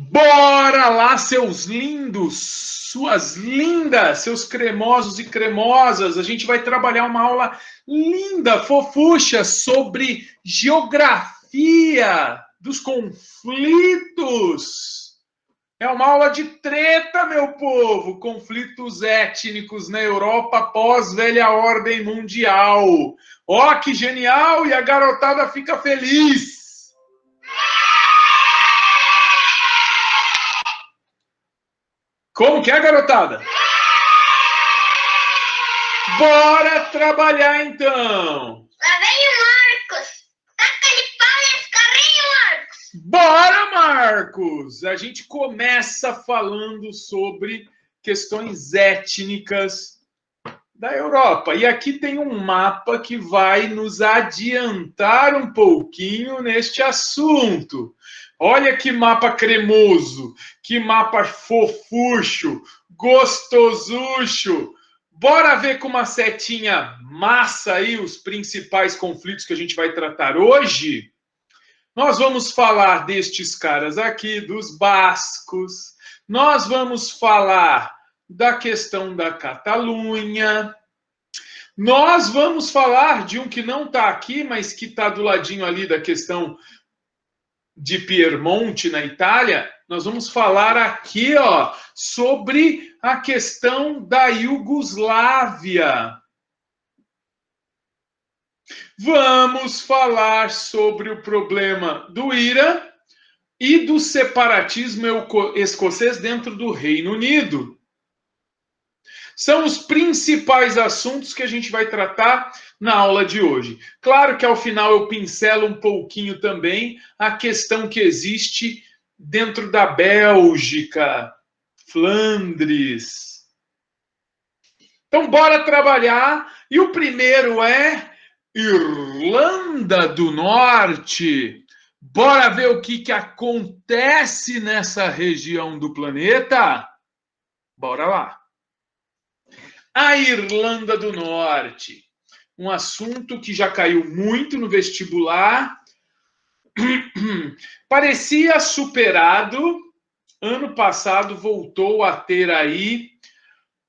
Bora lá, seus lindos, suas lindas, seus cremosos e cremosas. A gente vai trabalhar uma aula linda, fofucha, sobre geografia dos conflitos. É uma aula de treta, meu povo. Conflitos étnicos na Europa pós-velha ordem mundial. Ó, que genial! E a garotada fica feliz. Como que é, garotada? Bora trabalhar, então! Lá vem o Marcos! Taca de pau nesse carrinho, Marcos! Bora, Marcos! A gente começa falando sobre questões étnicas da Europa. E aqui tem um mapa que vai nos adiantar um pouquinho neste assunto. Olha que mapa cremoso, que mapa fofucho, gostosucho. Bora ver com uma setinha massa aí os principais conflitos que a gente vai tratar hoje? Nós vamos falar destes caras aqui, dos bascos. Nós vamos falar da questão da Catalunha. Nós vamos falar de um que não está aqui, mas que está do ladinho ali da questão de Piemonte, na Itália. Nós vamos falar aqui, ó, sobre a questão da Iugoslávia. Vamos falar sobre o problema do Irã e do separatismo escocês dentro do Reino Unido. São os principais assuntos que a gente vai tratar na aula de hoje. Claro que ao final eu pincelo um pouquinho também a questão que existe dentro da Bélgica, Flandres. Então, bora trabalhar. E o primeiro é Irlanda do Norte. Bora ver o que acontece nessa região do planeta? Bora lá. A Irlanda do Norte. Um assunto que já caiu muito no vestibular. Parecia superado. Ano passado voltou a ter aí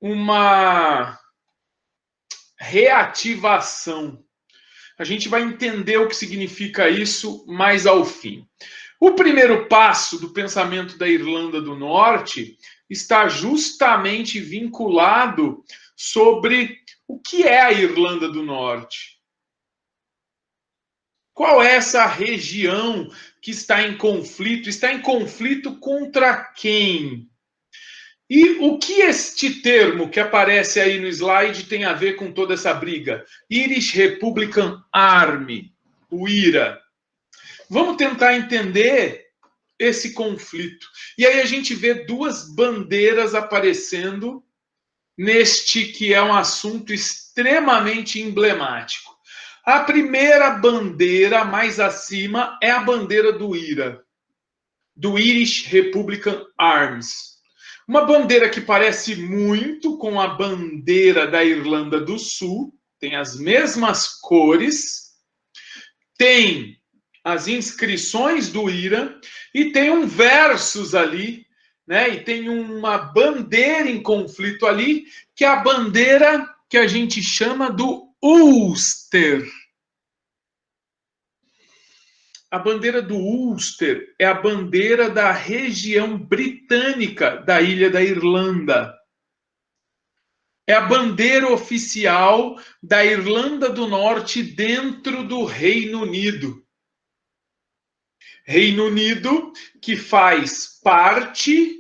uma reativação. A gente vai entender o que significa isso mais ao fim. O primeiro passo do pensamento da Irlanda do Norte está justamente vinculado sobre o que é a Irlanda do Norte. Qual é essa região que está em conflito? Está em conflito contra quem? E o que este termo que aparece aí no slide tem a ver com toda essa briga? Irish Republican Army, o IRA. Vamos tentar entender esse conflito. E aí a gente vê duas bandeiras aparecendo neste que é um assunto extremamente emblemático. A primeira bandeira, mais acima, é a bandeira do IRA, do Irish Republican Arms. Uma bandeira que parece muito com a bandeira da Irlanda do Sul, tem as mesmas cores, tem as inscrições do IRA e tem um versus ali, né? E tem uma bandeira em conflito ali, que é a bandeira que a gente chama do Ulster. A bandeira do Ulster é a bandeira da região britânica da ilha da Irlanda. É a bandeira oficial da Irlanda do Norte dentro do Reino Unido. Reino Unido que faz parte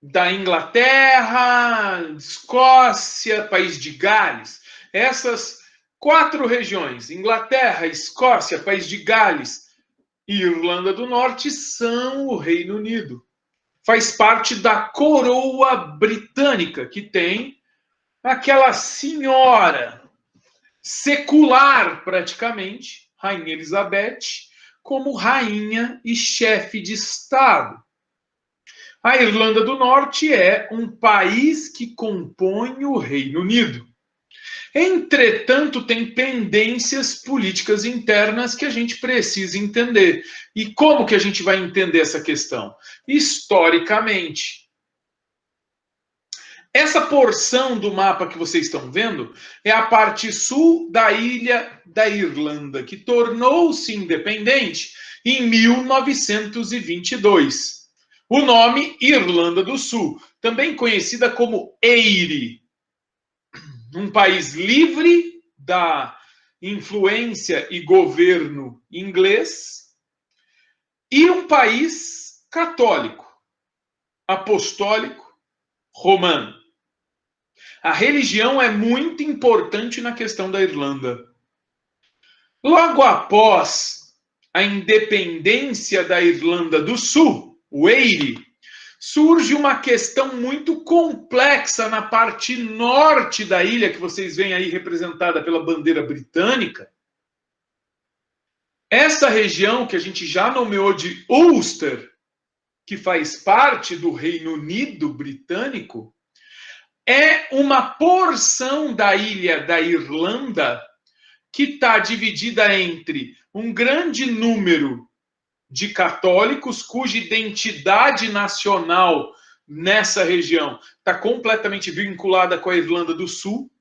da Inglaterra, Escócia, País de Gales. Essas 4 regiões, Inglaterra, Escócia, País de Gales e Irlanda do Norte, são o Reino Unido. Faz parte da coroa britânica, que tem aquela senhora secular, praticamente, Rainha Elizabeth, como rainha e chefe de Estado. A Irlanda do Norte é um país que compõe o Reino Unido. Entretanto, tem pendências políticas internas que a gente precisa entender. E como que a gente vai entender essa questão? Historicamente. Essa porção do mapa que vocês estão vendo é a parte sul da ilha da Irlanda, que tornou-se independente em 1922. O nome Irlanda do Sul, também conhecida como Eire, um país livre da influência e governo inglês e um país católico, apostólico, romano. A religião é muito importante na questão da Irlanda. Logo após a independência da Irlanda do Sul, o Eire, surge uma questão muito complexa na parte norte da ilha, que vocês veem aí representada pela bandeira britânica. Essa região, que a gente já nomeou de Ulster, que faz parte do Reino Unido britânico, é uma porção da ilha da Irlanda que está dividida entre um grande número de católicos, cuja identidade nacional nessa região está completamente vinculada com a Irlanda do Sul.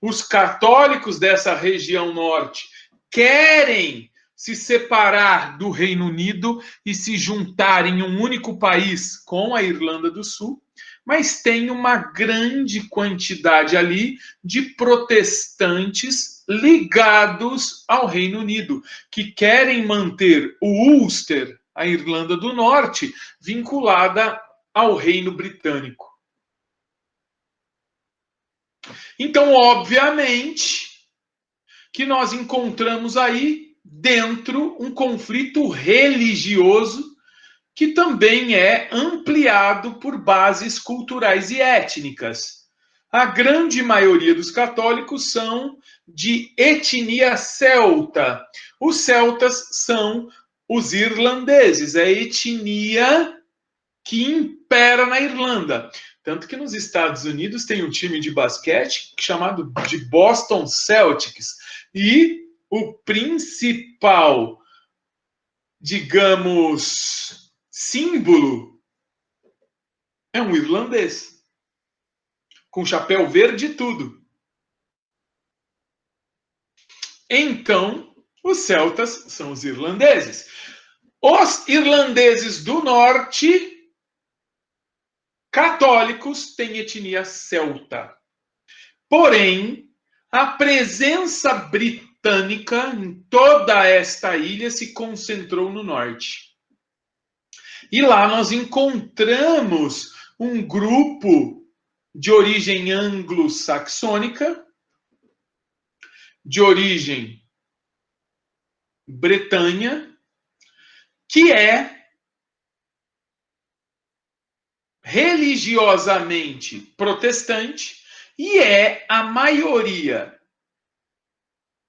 Os católicos dessa região norte querem se separar do Reino Unido e se juntar em um único país com a Irlanda do Sul, mas tem uma grande quantidade ali de protestantes ligados ao Reino Unido, que querem manter o Ulster, a Irlanda do Norte, vinculada ao Reino Britânico. Então, obviamente, que nós encontramos aí dentro um conflito religioso que também é ampliado por bases culturais e étnicas. A grande maioria dos católicos são de etnia celta. Os celtas são os irlandeses, é a etnia que impera na Irlanda. Tanto que nos Estados Unidos tem um time de basquete chamado de Boston Celtics. E o principal, digamos, símbolo é um irlandês, com chapéu verde e tudo. Então, os celtas são os irlandeses. Os irlandeses do norte, católicos, têm etnia celta. Porém, a presença britânica em toda esta ilha se concentrou no norte. E lá nós encontramos um grupo de origem anglo-saxônica, de origem bretanha, que é religiosamente protestante e é a maioria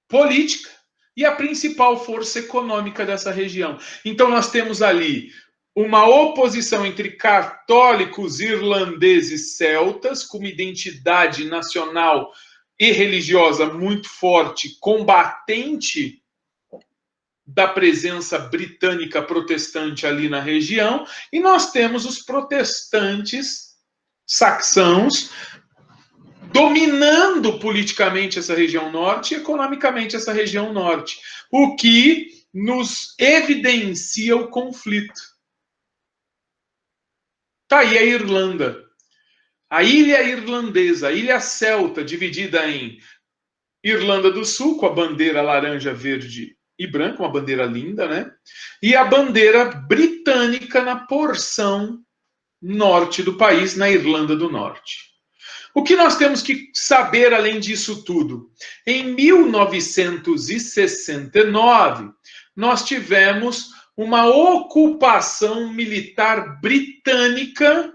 política e a principal força econômica dessa região. Então nós temos ali uma oposição entre católicos irlandeses celtas, com uma identidade nacional e religiosa muito forte, combatente da presença britânica protestante ali na região, e nós temos os protestantes saxãos dominando politicamente essa região norte e economicamente essa região norte, o que nos evidencia o conflito. Está aí a Irlanda, a ilha irlandesa, a ilha celta, dividida em Irlanda do Sul, com a bandeira laranja, verde e branca, uma bandeira linda, né? E a bandeira britânica na porção norte do país, na Irlanda do Norte. O que nós temos que saber além disso tudo? Em 1969, nós tivemos uma ocupação militar britânica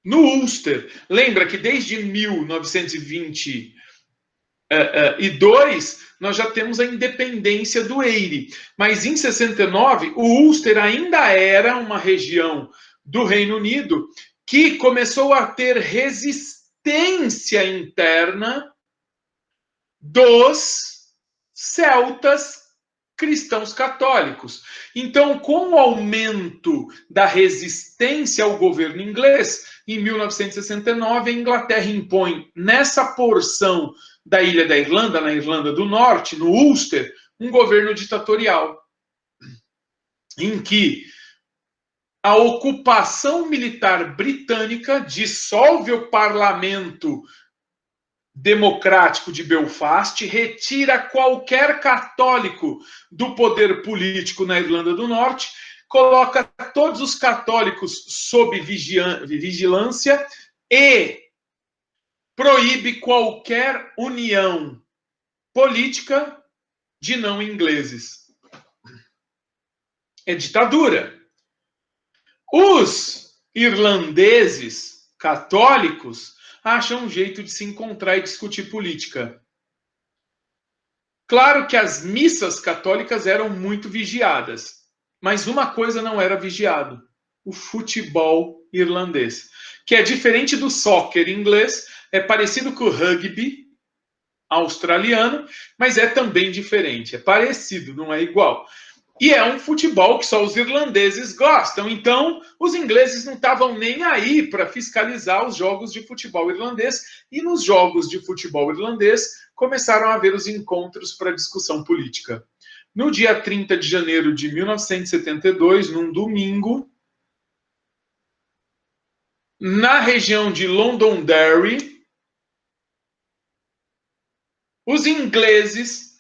no Ulster. Lembra que desde 1922 nós já temos a independência do Eire. Mas em 69, o Ulster ainda era uma região do Reino Unido que começou a ter resistência resistência interna dos celtas cristãos católicos. Então, com o aumento da resistência ao governo inglês, em 1969, a Inglaterra impõe nessa porção da ilha da Irlanda, na Irlanda do Norte, no Ulster, um governo ditatorial, em que a ocupação militar britânica dissolve o parlamento democrático de Belfast, retira qualquer católico do poder político na Irlanda do Norte, coloca todos os católicos sob vigilância e proíbe qualquer união política de não ingleses. É ditadura. Os irlandeses católicos acham um jeito de se encontrar e discutir política. Claro que as missas católicas eram muito vigiadas, mas uma coisa não era vigiado: o futebol irlandês, que é diferente do soccer inglês, é parecido com o rugby australiano, mas é também diferente, é parecido, não é igual. E é um futebol que só os irlandeses gostam. Então, os ingleses não estavam nem aí para fiscalizar os jogos de futebol irlandês. E nos jogos de futebol irlandês, começaram a haver os encontros para discussão política. No dia 30 de janeiro de 1972, num domingo, na região de Londonderry, os ingleses,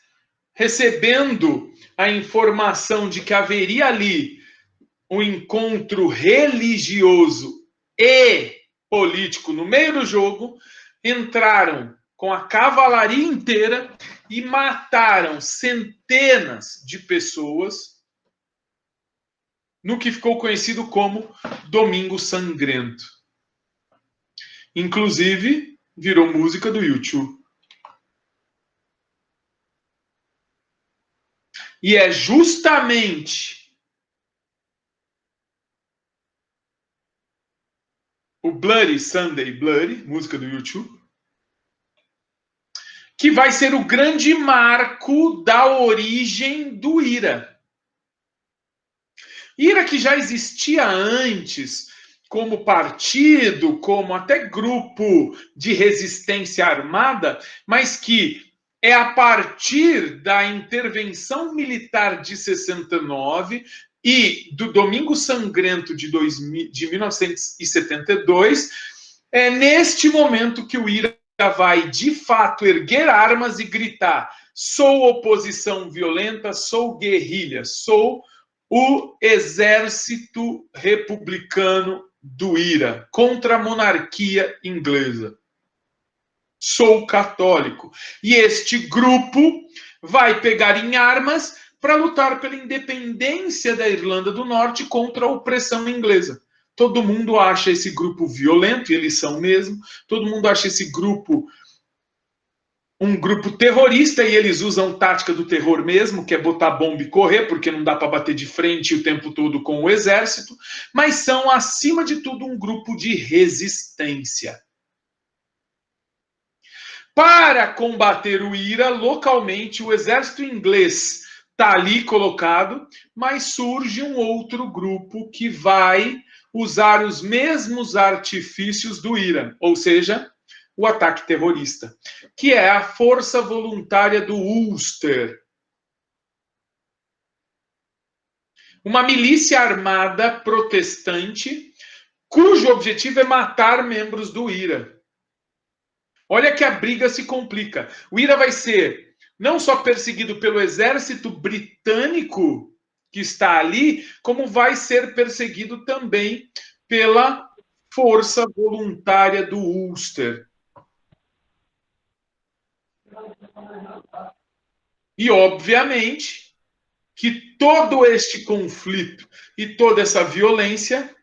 recebendo a informação de que haveria ali um encontro religioso e político no meio do jogo, entraram com a cavalaria inteira e mataram centenas de pessoas no que ficou conhecido como Domingo Sangrento. Inclusive, virou música do U2. E é justamente o Bloody Sunday Bloody, música do U2, que vai ser o grande marco da origem do IRA. IRA que já existia antes como partido, como até grupo de resistência armada, mas que é a partir da intervenção militar de 69 e do Domingo Sangrento de 1972, é neste momento que o IRA vai, de fato, erguer armas e gritar: sou oposição violenta, sou guerrilha, sou o exército republicano do IRA, contra a monarquia inglesa. Sou católico. E este grupo vai pegar em armas para lutar pela independência da Irlanda do Norte contra a opressão inglesa. Todo mundo acha esse grupo violento, e eles são mesmo. Todo mundo acha esse grupo um grupo terrorista, e eles usam tática do terror mesmo, que é botar bomba e correr, porque não dá para bater de frente o tempo todo com o exército, mas são, acima de tudo, um grupo de resistência. Para combater o IRA, localmente, o exército inglês está ali colocado, mas surge um outro grupo que vai usar os mesmos artifícios do IRA, ou seja, o ataque terrorista, que é a Força Voluntária do Ulster. Uma milícia armada protestante, cujo objetivo é matar membros do IRA. Olha que a briga se complica. O IRA vai ser não só perseguido pelo exército britânico que está ali, como vai ser perseguido também pela Força Voluntária do Ulster. E, obviamente, que todo este conflito e toda essa violência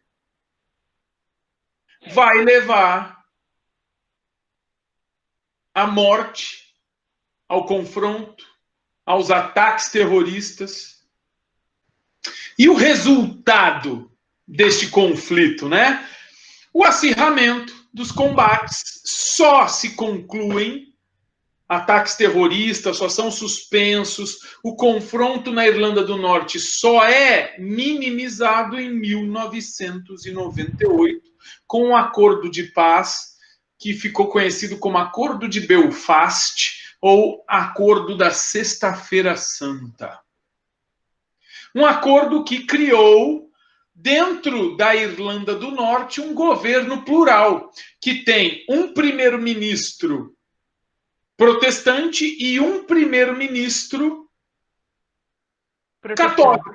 vai levar à morte, ao confronto, aos ataques terroristas. E o resultado deste conflito, né? O acirramento dos combates. Só se concluem ataques terroristas, só são suspensos. O confronto na Irlanda do Norte só é minimizado em 1998, com um acordo de paz que ficou conhecido como Acordo de Belfast ou Acordo da Sexta-feira Santa. Um acordo que criou, dentro da Irlanda do Norte, um governo plural, que tem um primeiro-ministro protestante e um primeiro-ministro católico.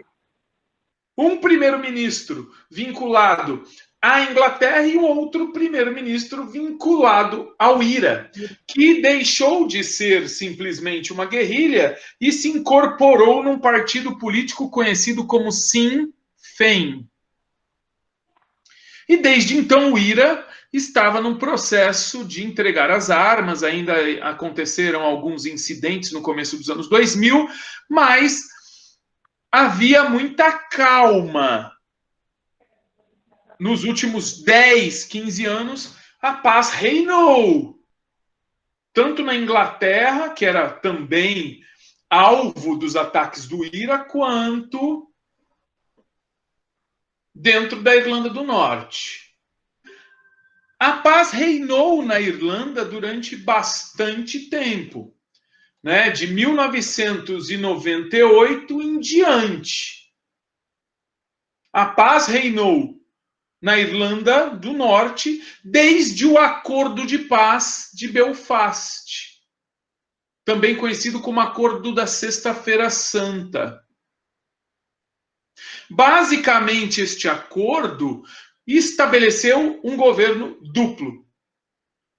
Um primeiro-ministro vinculado à Inglaterra e o outro primeiro-ministro vinculado ao IRA, que deixou de ser simplesmente uma guerrilha e se incorporou num partido político conhecido como Sinn Féin. E desde então o IRA estava num processo de entregar as armas, ainda aconteceram alguns incidentes no começo dos anos 2000, mas havia muita calma. Nos últimos 10, 15 anos, a paz reinou. Tanto na Inglaterra, que era também alvo dos ataques do IRA, quanto dentro da Irlanda do Norte. A paz reinou na Irlanda durante bastante tempo, né? De 1998 em diante. A paz reinou na Irlanda do Norte desde o Acordo de Paz de Belfast, também conhecido como Acordo da Sexta-feira Santa. Basicamente, este acordo estabeleceu um governo duplo,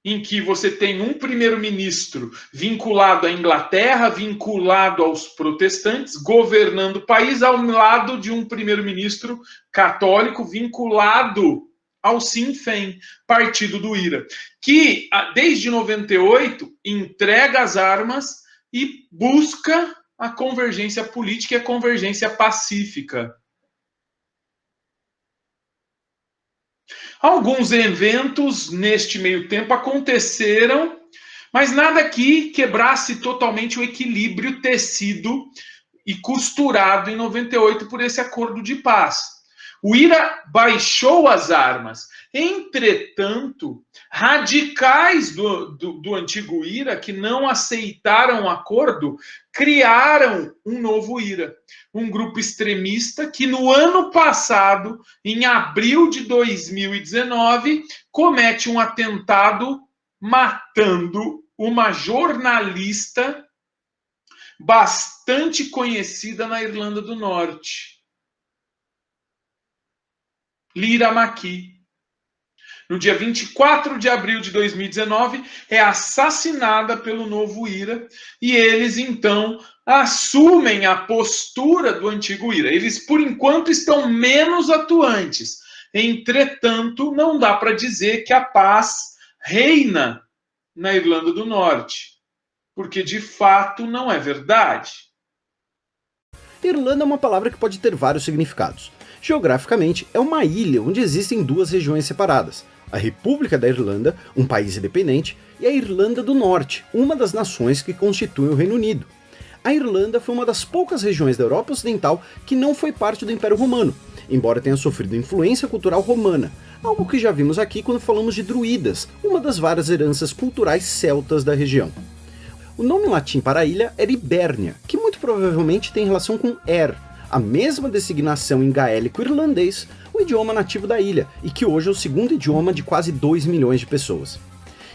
em que você tem um primeiro-ministro vinculado à Inglaterra, vinculado aos protestantes, governando o país, ao lado de um primeiro-ministro católico vinculado ao Sinn Féin, partido do IRA, que desde 98 entrega as armas e busca a convergência política e a convergência pacífica. Alguns eventos neste meio tempo aconteceram, mas nada que quebrasse totalmente o equilíbrio tecido e costurado em 98 por esse acordo de paz. O IRA baixou as armas. Entretanto, radicais do antigo IRA, que não aceitaram o acordo, criaram um novo IRA. Um grupo extremista que no ano passado, em abril de 2019, comete um atentado matando uma jornalista bastante conhecida na Irlanda do Norte, Lyra McKee. No dia 24 de abril de 2019, é assassinada pelo novo IRA e eles, então, assumem a postura do antigo IRA. Eles, por enquanto, estão menos atuantes. Entretanto, não dá para dizer que a paz reina na Irlanda do Norte, porque, de fato, não é verdade. Irlanda é uma palavra que pode ter vários significados. Geograficamente, é uma ilha onde existem duas regiões separadas: a República da Irlanda, um país independente, e a Irlanda do Norte, uma das nações que constituem o Reino Unido. A Irlanda foi uma das poucas regiões da Europa Ocidental que não foi parte do Império Romano, embora tenha sofrido influência cultural romana, algo que já vimos aqui quando falamos de druidas, uma das várias heranças culturais celtas da região. O nome latim para a ilha era Hibernia, que muito provavelmente tem relação com a mesma designação em gaélico irlandês, o idioma nativo da ilha, e que hoje é o segundo idioma de quase 2 milhões de pessoas.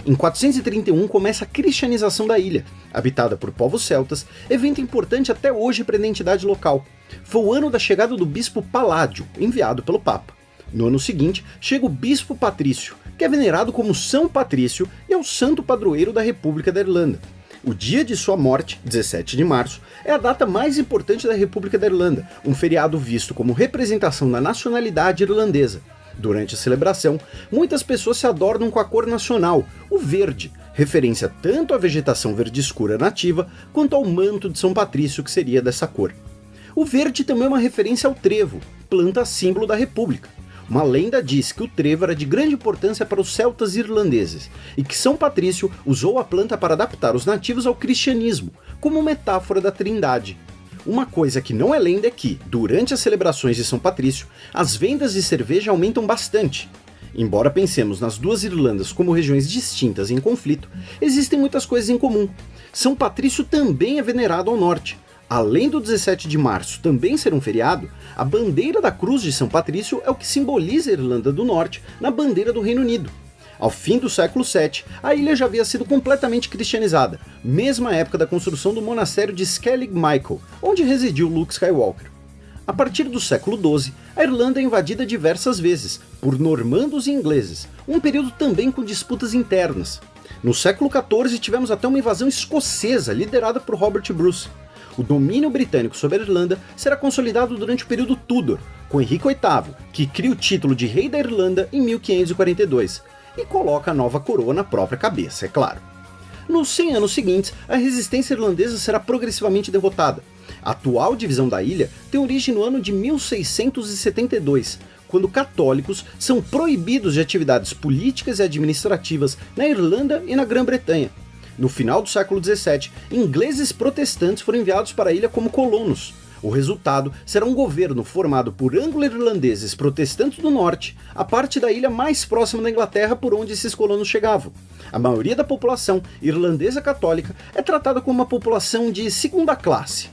Em 431 começa a cristianização da ilha, habitada por povos celtas, evento importante até hoje para a identidade local. Foi o ano da chegada do bispo Paládio, enviado pelo Papa. No ano seguinte, chega o bispo Patrício, que é venerado como São Patrício e é o santo padroeiro da República da Irlanda. O dia de sua morte, 17 de março, é a data mais importante da República da Irlanda, um feriado visto como representação da nacionalidade irlandesa. Durante a celebração, muitas pessoas se adornam com a cor nacional, o verde, referência tanto à vegetação verde escura nativa, quanto ao manto de São Patrício, que seria dessa cor. O verde também é uma referência ao trevo, planta símbolo da República. Uma lenda diz que o trevo era de grande importância para os celtas irlandeses, e que São Patrício usou a planta para adaptar os nativos ao cristianismo, como metáfora da Trindade. Uma coisa que não é lenda é que, durante as celebrações de São Patrício, as vendas de cerveja aumentam bastante. Embora pensemos nas duas Irlandas como regiões distintas em conflito, existem muitas coisas em comum. São Patrício também é venerado ao norte. Além do 17 de março também ser um feriado, a bandeira da Cruz de São Patrício é o que simboliza a Irlanda do Norte na bandeira do Reino Unido. Ao fim do século VII, a ilha já havia sido completamente cristianizada, mesmo à época da construção do monastério de Skellig Michael, onde residiu Luke Skywalker. A partir do século XII, a Irlanda é invadida diversas vezes, por normandos e ingleses, um período também com disputas internas. No século XIV tivemos até uma invasão escocesa liderada por Robert Bruce. O domínio britânico sobre a Irlanda será consolidado durante o período Tudor, com Henrique VIII, que cria o título de Rei da Irlanda em 1542, e coloca a nova coroa na própria cabeça, é claro. Nos 100 anos seguintes, a resistência irlandesa será progressivamente derrotada. A atual divisão da ilha tem origem no ano de 1672, quando católicos são proibidos de atividades políticas e administrativas na Irlanda e na Grã-Bretanha. No final do século XVII, ingleses protestantes foram enviados para a ilha como colonos. O resultado será um governo formado por anglo-irlandeses protestantes do norte, a parte da ilha mais próxima da Inglaterra por onde esses colonos chegavam. A maioria da população irlandesa católica é tratada como uma população de segunda classe.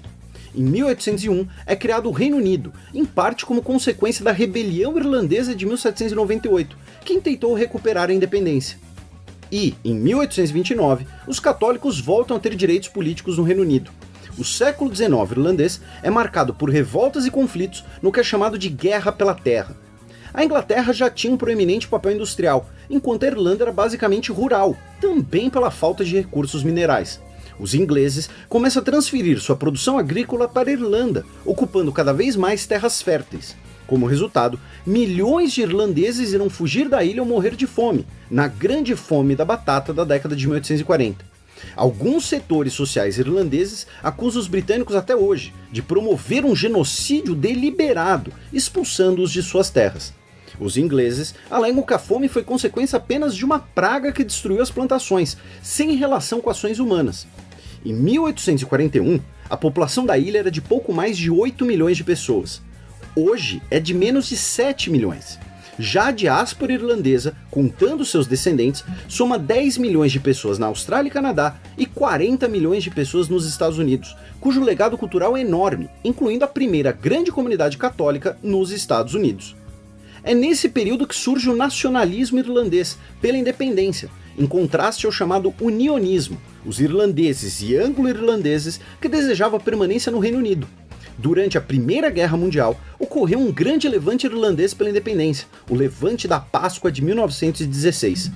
Em 1801 é criado o Reino Unido, em parte como consequência da rebelião irlandesa de 1798, que tentou recuperar a independência. E, em 1829, os católicos voltam a ter direitos políticos no Reino Unido. O século XIX irlandês é marcado por revoltas e conflitos no que é chamado de Guerra pela Terra. A Inglaterra já tinha um proeminente papel industrial, enquanto a Irlanda era basicamente rural, também pela falta de recursos minerais. Os ingleses começam a transferir sua produção agrícola para a Irlanda, ocupando cada vez mais terras férteis. Como resultado, milhões de irlandeses irão fugir da ilha ou morrer de fome, na grande fome da batata da década de 1840. Alguns setores sociais irlandeses acusam os britânicos até hoje de promover um genocídio deliberado, expulsando-os de suas terras. Os ingleses alegam que a fome foi consequência apenas de uma praga que destruiu as plantações, sem relação com ações humanas. Em 1841, a população da ilha era de pouco mais de 8 milhões de pessoas. Hoje é de menos de 7 milhões. Já a diáspora irlandesa, contando seus descendentes, soma 10 milhões de pessoas na Austrália e Canadá e 40 milhões de pessoas nos Estados Unidos, cujo legado cultural é enorme, incluindo a primeira grande comunidade católica nos Estados Unidos. É nesse período que surge o nacionalismo irlandês pela independência, em contraste ao chamado unionismo, os irlandeses e anglo-irlandeses que desejavam a permanência no Reino Unido. Durante a Primeira Guerra Mundial, ocorreu um grande levante irlandês pela independência, o Levante da Páscoa de 1916.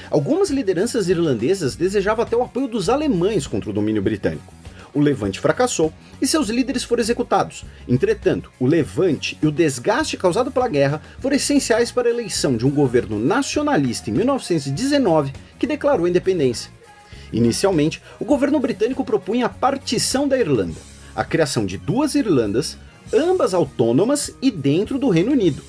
Algumas lideranças irlandesas desejavam até o apoio dos alemães contra o domínio britânico. O levante fracassou e seus líderes foram executados. Entretanto, o levante e o desgaste causado pela guerra foram essenciais para a eleição de um governo nacionalista em 1919 que declarou a independência. Inicialmente, o governo britânico propunha a partição da Irlanda, a criação de duas Irlandas, ambas autônomas e dentro do Reino Unido.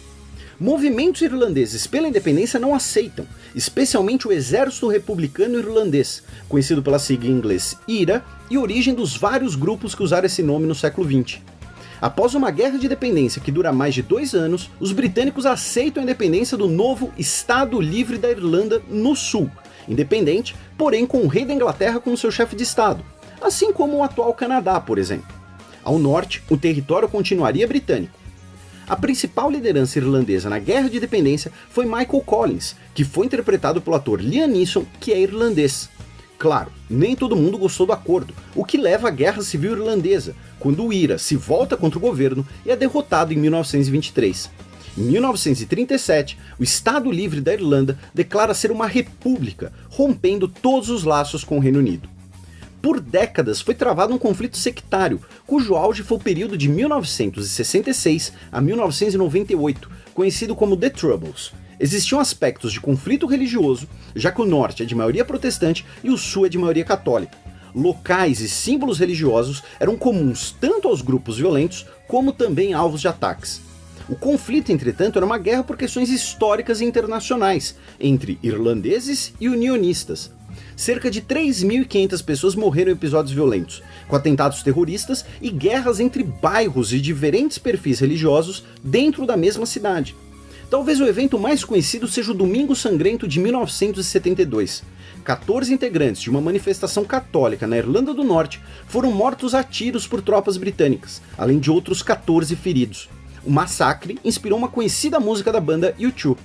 Movimentos irlandeses pela independência não aceitam, especialmente o Exército Republicano Irlandês, conhecido pela sigla em inglês IRA, e origem dos vários grupos que usaram esse nome no século XX. Após uma guerra de independência que dura mais de 2 anos, os britânicos aceitam a independência do novo Estado Livre da Irlanda no Sul, independente, porém com o rei da Inglaterra como seu chefe de Estado, assim como o atual Canadá, por exemplo. Ao norte, o território continuaria britânico. A principal liderança irlandesa na Guerra de Independência foi Michael Collins, que foi interpretado pelo ator Liam Neeson, que é irlandês. Claro, nem todo mundo gostou do acordo, o que leva à Guerra Civil Irlandesa, quando o IRA se volta contra o governo e é derrotado em 1923. Em 1937, o Estado Livre da Irlanda declara ser uma república, rompendo todos os laços com o Reino Unido. Por décadas foi travado um conflito sectário, cujo auge foi o período de 1966 a 1998, conhecido como The Troubles. Existiam aspectos de conflito religioso, já que o norte é de maioria protestante e o sul é de maioria católica. Locais e símbolos religiosos eram comuns tanto aos grupos violentos, como também alvos de ataques. O conflito, entretanto, era uma guerra por questões históricas e internacionais, entre irlandeses e unionistas. Cerca de 3.500 pessoas morreram em episódios violentos, com atentados terroristas e guerras entre bairros de diferentes perfis religiosos dentro da mesma cidade. Talvez o evento mais conhecido seja o Domingo Sangrento de 1972. 14 integrantes de uma manifestação católica na Irlanda do Norte foram mortos a tiros por tropas britânicas, além de outros 14 feridos. O massacre inspirou uma conhecida música da banda U2.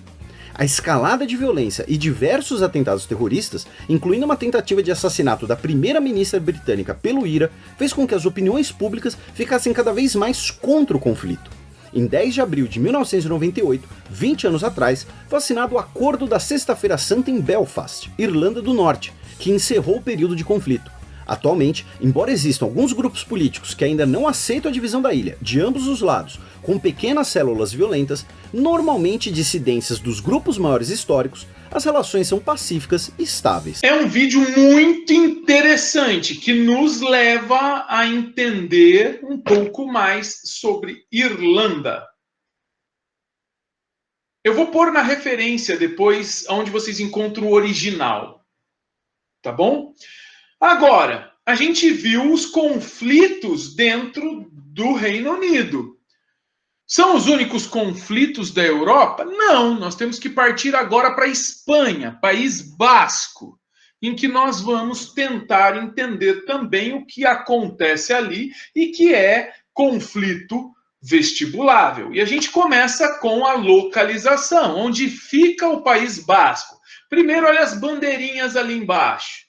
A escalada de violência e diversos atentados terroristas, incluindo uma tentativa de assassinato da primeira-ministra britânica pelo IRA, fez com que as opiniões públicas ficassem cada vez mais contra o conflito. Em 10 de abril de 1998, 20 anos atrás, foi assinado o Acordo da Sexta-feira Santa em Belfast, Irlanda do Norte, que encerrou o período de conflito. Atualmente, embora existam alguns grupos políticos que ainda não aceitam a divisão da ilha, de ambos os lados, com pequenas células violentas, normalmente dissidências dos grupos maiores históricos, as relações são pacíficas e estáveis. É um vídeo muito interessante que nos leva a entender um pouco mais sobre Irlanda. Eu vou pôr na referência depois onde vocês encontram o original, tá bom? Agora, a gente viu os conflitos dentro do Reino Unido. São os únicos conflitos da Europa? Não, nós temos que partir agora para a Espanha, País Basco, em que nós vamos tentar entender também o que acontece ali e que é conflito vestibulável. E a gente começa com a localização, onde fica o País Basco. Primeiro, olha as bandeirinhas ali embaixo.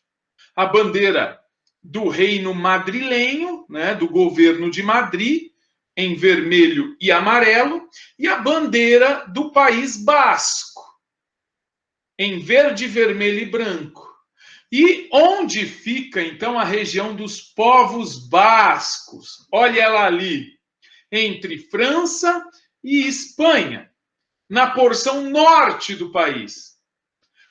A bandeira do Reino Madrilenho, né, do governo de Madrid, em vermelho e amarelo, e a bandeira do País Basco, em verde, vermelho e branco. E onde fica, então, a região dos povos bascos? Olha ela ali, entre França e Espanha, na porção norte do país.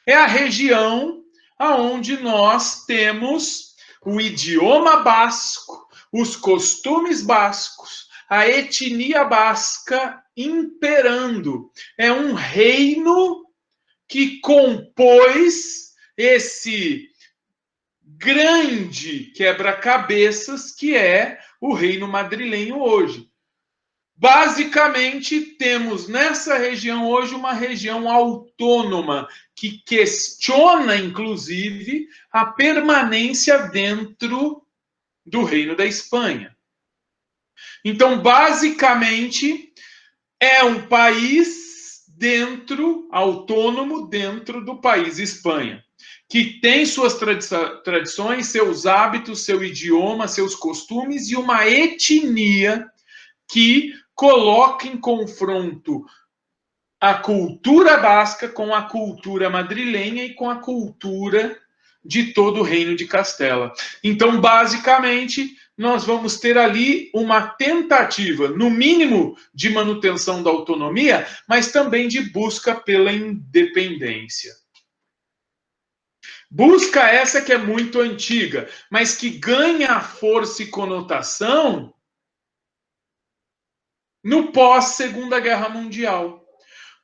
É a região onde nós temos o idioma basco, os costumes bascos, a etnia basca imperando. É um reino que compôs esse grande quebra-cabeças que é o reino madrilenho hoje. Basicamente, temos nessa região hoje uma região autônoma que questiona, inclusive, a permanência dentro do Reino da Espanha. Então, basicamente, é um país autônomo dentro do país Espanha, que tem suas tradições, seus hábitos, seu idioma, seus costumes e uma etnia que coloca em confronto a cultura basca com a cultura madrilenha e com a cultura de todo o Reino de Castela. Então, basicamente, nós vamos ter ali uma tentativa, no mínimo, de manutenção da autonomia, mas também de busca pela independência. Busca essa que é muito antiga, mas que ganha força e conotação no pós-Segunda Guerra Mundial,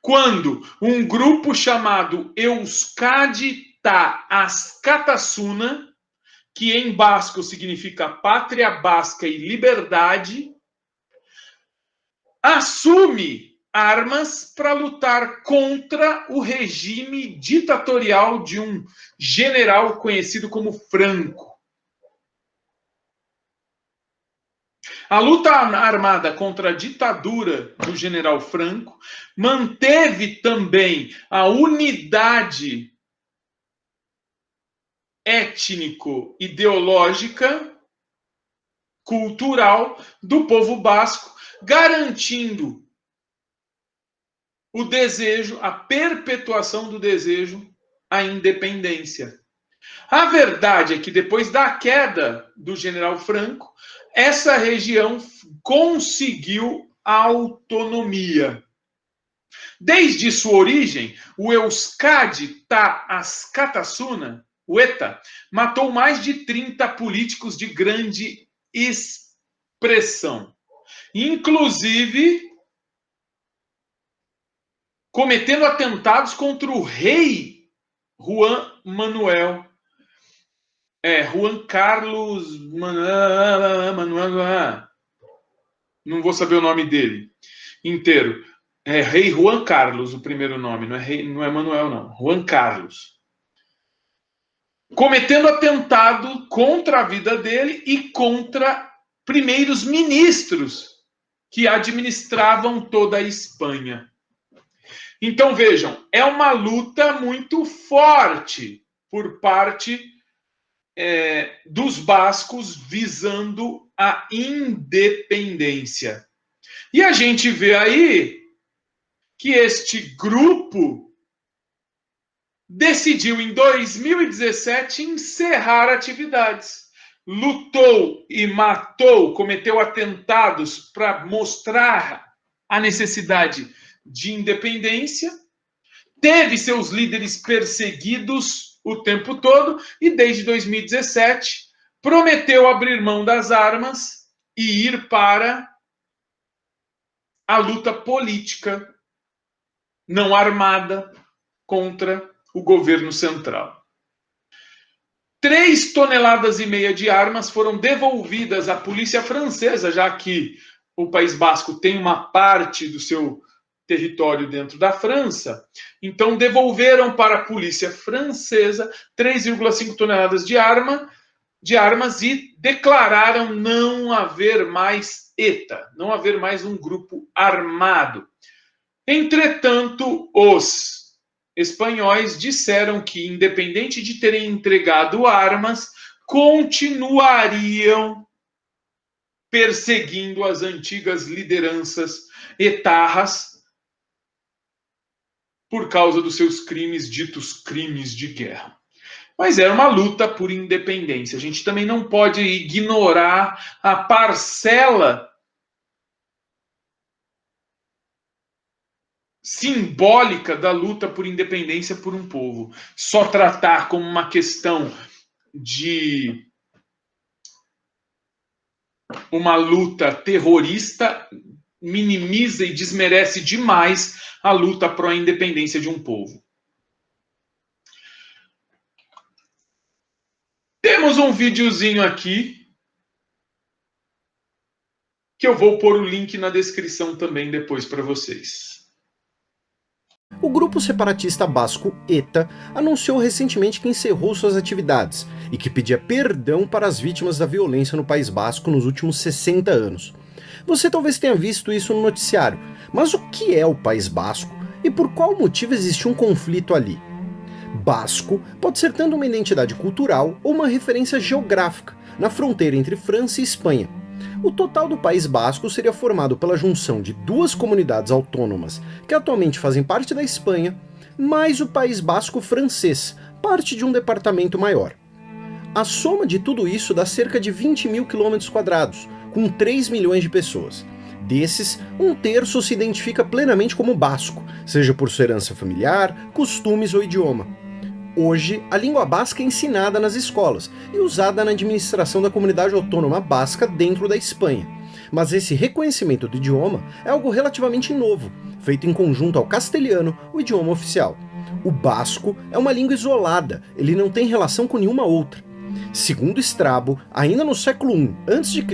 quando um grupo chamado Euskadi Ta Askatasuna, que em basco significa pátria basca e liberdade, assume armas para lutar contra o regime ditatorial de um general conhecido como Franco. A luta armada contra a ditadura do general Franco manteve também a unidade étnico-ideológica, cultural do povo basco, garantindo o desejo, a perpetuação do desejo à independência. A verdade é que depois da queda do general Franco, essa região conseguiu autonomia. Desde sua origem, o Euskadi Ta Askatasuna, o ETA, matou mais de 30 políticos de grande expressão. Inclusive, cometendo atentados contra o rei Juan Manuel. Juan Carlos Manuel. Não vou saber o nome dele inteiro. É rei Juan Carlos, o primeiro nome, não é Manuel, não. Juan Carlos. Cometendo atentado contra a vida dele e contra primeiros ministros que administravam toda a Espanha. Então, vejam, é uma luta muito forte por parte dos bascos visando a independência. E a gente vê aí que este grupo decidiu, em 2017, encerrar atividades. Lutou e matou, cometeu atentados para mostrar a necessidade de independência, teve seus líderes perseguidos o tempo todo e, desde 2017, prometeu abrir mão das armas e ir para a luta política não armada contra o governo central. 3,5 toneladas de armas foram devolvidas à polícia francesa, já que o País Basco tem uma parte do seu território dentro da França. Então, devolveram para a polícia francesa 3,5 toneladas de armas e declararam não haver mais ETA, não haver mais um grupo armado. Entretanto, os espanhóis disseram que, independente de terem entregado armas, continuariam perseguindo as antigas lideranças etarras por causa dos seus crimes, ditos crimes de guerra. Mas era uma luta por independência. A gente também não pode ignorar a parcela simbólica da luta por independência por um povo. Só tratar como uma questão de uma luta terrorista minimiza e desmerece demais a luta pró-independência de um povo. Temos um videozinho aqui que eu vou pôr o link na descrição também depois para vocês. O grupo separatista basco ETA anunciou recentemente que encerrou suas atividades e que pedia perdão para as vítimas da violência no País Basco nos últimos 60 anos. Você talvez tenha visto isso no noticiário, mas o que é o País Basco e por qual motivo existe um conflito ali? Basco pode ser tanto uma identidade cultural ou uma referência geográfica na fronteira entre França e Espanha. O total do País Basco seria formado pela junção de 2 comunidades autônomas que atualmente fazem parte da Espanha, mais o País Basco francês, parte de um departamento maior. A soma de tudo isso dá cerca de 20 mil quilômetros quadrados, com 3 milhões de pessoas. Desses, 1/3 se identifica plenamente como basco, seja por sua herança familiar, costumes ou idioma. Hoje, a língua basca é ensinada nas escolas e usada na administração da comunidade autônoma basca dentro da Espanha. Mas esse reconhecimento do idioma é algo relativamente novo, feito em conjunto ao castelhano, o idioma oficial. O basco é uma língua isolada, ele não tem relação com nenhuma outra. Segundo Strabo, ainda no século I a.C.,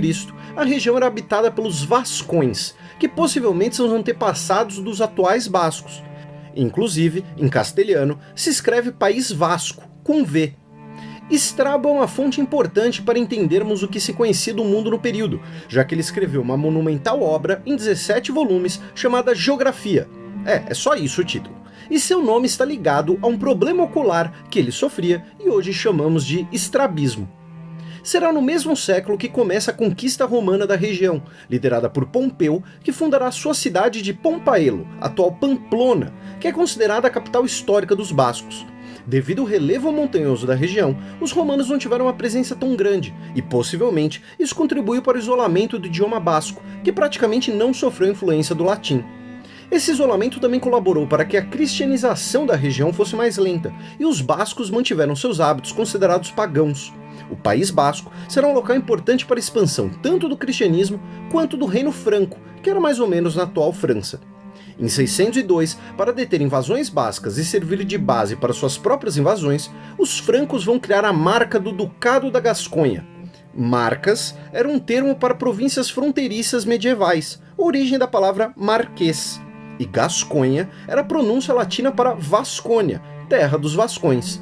a região era habitada pelos vascões, que possivelmente são os antepassados dos atuais bascos. Inclusive, em castelhano, se escreve País Vasco, com V. Strabo é uma fonte importante para entendermos o que se conhecia do mundo no período, já que ele escreveu uma monumental obra em 17 volumes chamada Geografia. É só isso o título. E seu nome está ligado a um problema ocular que ele sofria e hoje chamamos de estrabismo. Será no mesmo século que começa a conquista romana da região, liderada por Pompeu, que fundará sua cidade de Pompaelo, atual Pamplona, que é considerada a capital histórica dos bascos. Devido ao relevo montanhoso da região, os romanos não tiveram uma presença tão grande, e possivelmente isso contribuiu para o isolamento do idioma basco, que praticamente não sofreu influência do latim. Esse isolamento também colaborou para que a cristianização da região fosse mais lenta, e os bascos mantiveram seus hábitos considerados pagãos. O País Basco será um local importante para a expansão tanto do cristianismo quanto do Reino Franco, que era mais ou menos na atual França. Em 602, para deter invasões bascas e servir de base para suas próprias invasões, os francos vão criar a Marca do Ducado da Gasconha. Marcas era um termo para províncias fronteiriças medievais, origem da palavra marquês, e Gasconha era a pronúncia latina para Vascônia, terra dos vascões.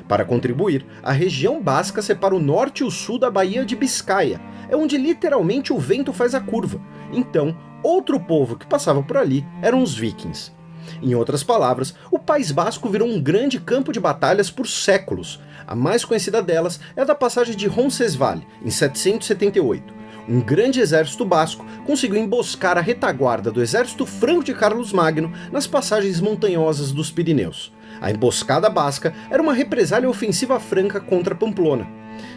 Para contribuir, a região basca separa o norte e o sul da Baía de Biscaia, é onde literalmente o vento faz a curva. Então, outro povo que passava por ali eram os vikings. Em outras palavras, o País Basco virou um grande campo de batalhas por séculos. A mais conhecida delas é a da passagem de Roncesvalles, em 778. Um grande exército basco conseguiu emboscar a retaguarda do exército franco de Carlos Magno nas passagens montanhosas dos Pirineus. A emboscada basca era uma represália ofensiva franca contra Pamplona.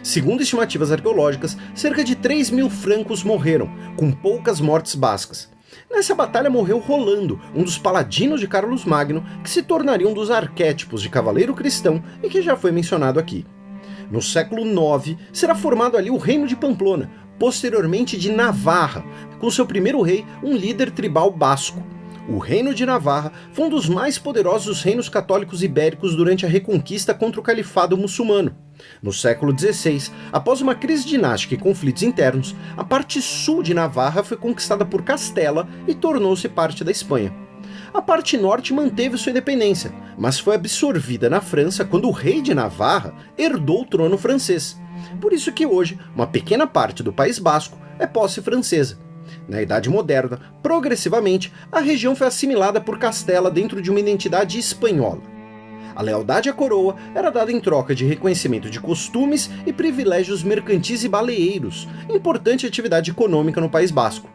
Segundo estimativas arqueológicas, cerca de 3.000 francos morreram, com poucas mortes bascas. Nessa batalha morreu Rolando, um dos paladinos de Carlos Magno, que se tornaria um dos arquétipos de cavaleiro cristão e que já foi mencionado aqui. No século IX, será formado ali o Reino de Pamplona, posteriormente de Navarra, com seu primeiro rei, um líder tribal basco. O Reino de Navarra foi um dos mais poderosos reinos católicos ibéricos durante a reconquista contra o califado muçulmano. No século XVI, após uma crise dinástica e conflitos internos, a parte sul de Navarra foi conquistada por Castela e tornou-se parte da Espanha. A parte norte manteve sua independência, mas foi absorvida na França quando o rei de Navarra herdou o trono francês. Por isso que hoje, uma pequena parte do País Basco é posse francesa. Na Idade Moderna, progressivamente, a região foi assimilada por Castela dentro de uma identidade espanhola. A lealdade à coroa era dada em troca de reconhecimento de costumes e privilégios mercantis e baleeiros, importante atividade econômica no País Basco.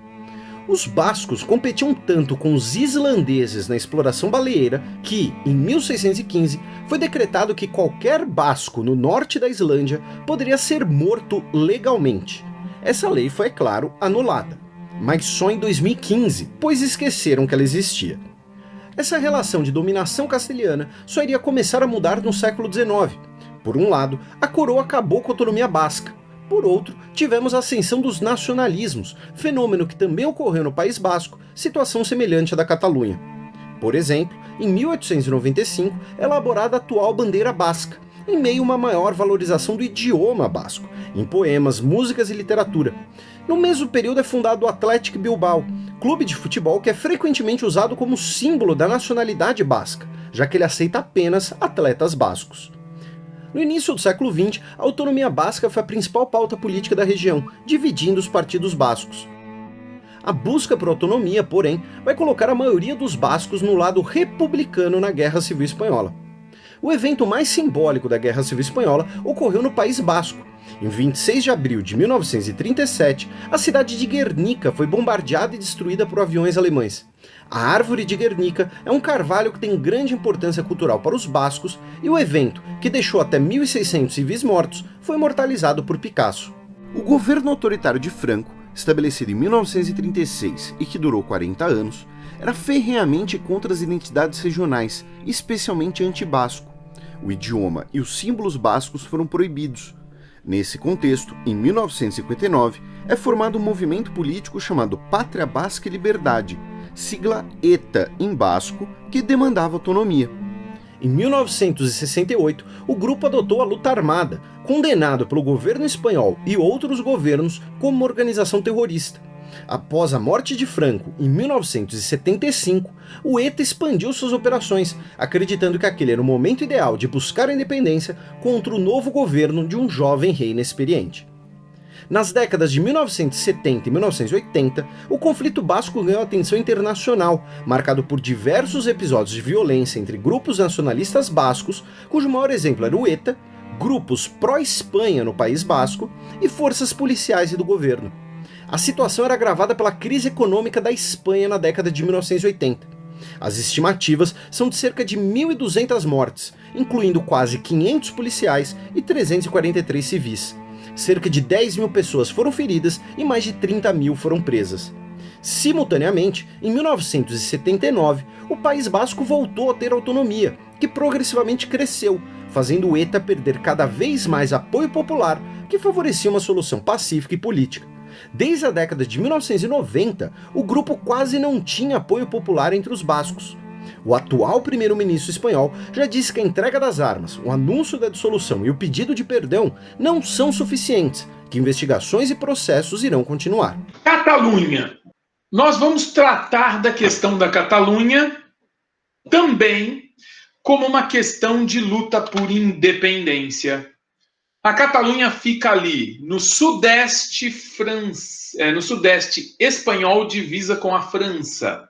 Os bascos competiam tanto com os islandeses na exploração baleeira que, em 1615, foi decretado que qualquer basco no norte da Islândia poderia ser morto legalmente. Essa lei foi, é claro, anulada, mas só em 2015, pois esqueceram que ela existia. Essa relação de dominação castelhana só iria começar a mudar no século XIX. Por um lado, a coroa acabou com a autonomia basca. Por outro, tivemos a ascensão dos nacionalismos, fenômeno que também ocorreu no País Basco, situação semelhante à da Catalunha. Por exemplo, em 1895 é elaborada a atual bandeira basca, em meio a uma maior valorização do idioma basco, em poemas, músicas e literatura. No mesmo período é fundado o Athletic Bilbao, clube de futebol que é frequentemente usado como símbolo da nacionalidade basca, já que ele aceita apenas atletas bascos. No início do século XX, a autonomia basca foi a principal pauta política da região, dividindo os partidos bascos. A busca por autonomia, porém, vai colocar a maioria dos bascos no lado republicano na Guerra Civil Espanhola. O evento mais simbólico da Guerra Civil Espanhola ocorreu no País Basco. Em 26 de abril de 1937, a cidade de Guernica foi bombardeada e destruída por aviões alemães. A árvore de Guernica é um carvalho que tem grande importância cultural para os bascos e o evento, que deixou até 1.600 civis mortos, foi imortalizado por Picasso. O governo autoritário de Franco, estabelecido em 1936 e que durou 40 anos, era ferrenhamente contra as identidades regionais, especialmente anti-basco. O idioma e os símbolos bascos foram proibidos. Nesse contexto, em 1959, é formado um movimento político chamado Pátria Basca e Liberdade, sigla ETA em basco, que demandava autonomia. Em 1968, o grupo adotou a luta armada, condenado pelo governo espanhol e outros governos como uma organização terrorista. Após a morte de Franco, em 1975, o ETA expandiu suas operações, acreditando que aquele era o momento ideal de buscar a independência contra o novo governo de um jovem rei inexperiente. Nas décadas de 1970 e 1980, o conflito basco ganhou atenção internacional, marcado por diversos episódios de violência entre grupos nacionalistas bascos, cujo maior exemplo era o ETA, grupos pró-Espanha no País Basco e forças policiais e do governo. A situação era agravada pela crise econômica da Espanha na década de 1980. As estimativas são de cerca de 1.200 mortes, incluindo quase 500 policiais e 343 civis. Cerca de 10.000 pessoas foram feridas e mais de 30.000 foram presas. Simultaneamente, em 1979, o País Basco voltou a ter autonomia, que progressivamente cresceu, fazendo o ETA perder cada vez mais apoio popular, que favorecia uma solução pacífica e política. Desde a década de 1990, o grupo quase não tinha apoio popular entre os bascos. O atual primeiro-ministro espanhol já disse que a entrega das armas, o anúncio da dissolução e o pedido de perdão não são suficientes, que investigações e processos irão continuar. Catalunha. Nós vamos tratar da questão da Catalunha também como uma questão de luta por independência. A Catalunha fica ali no sudeste no sudeste espanhol, divisa com a França.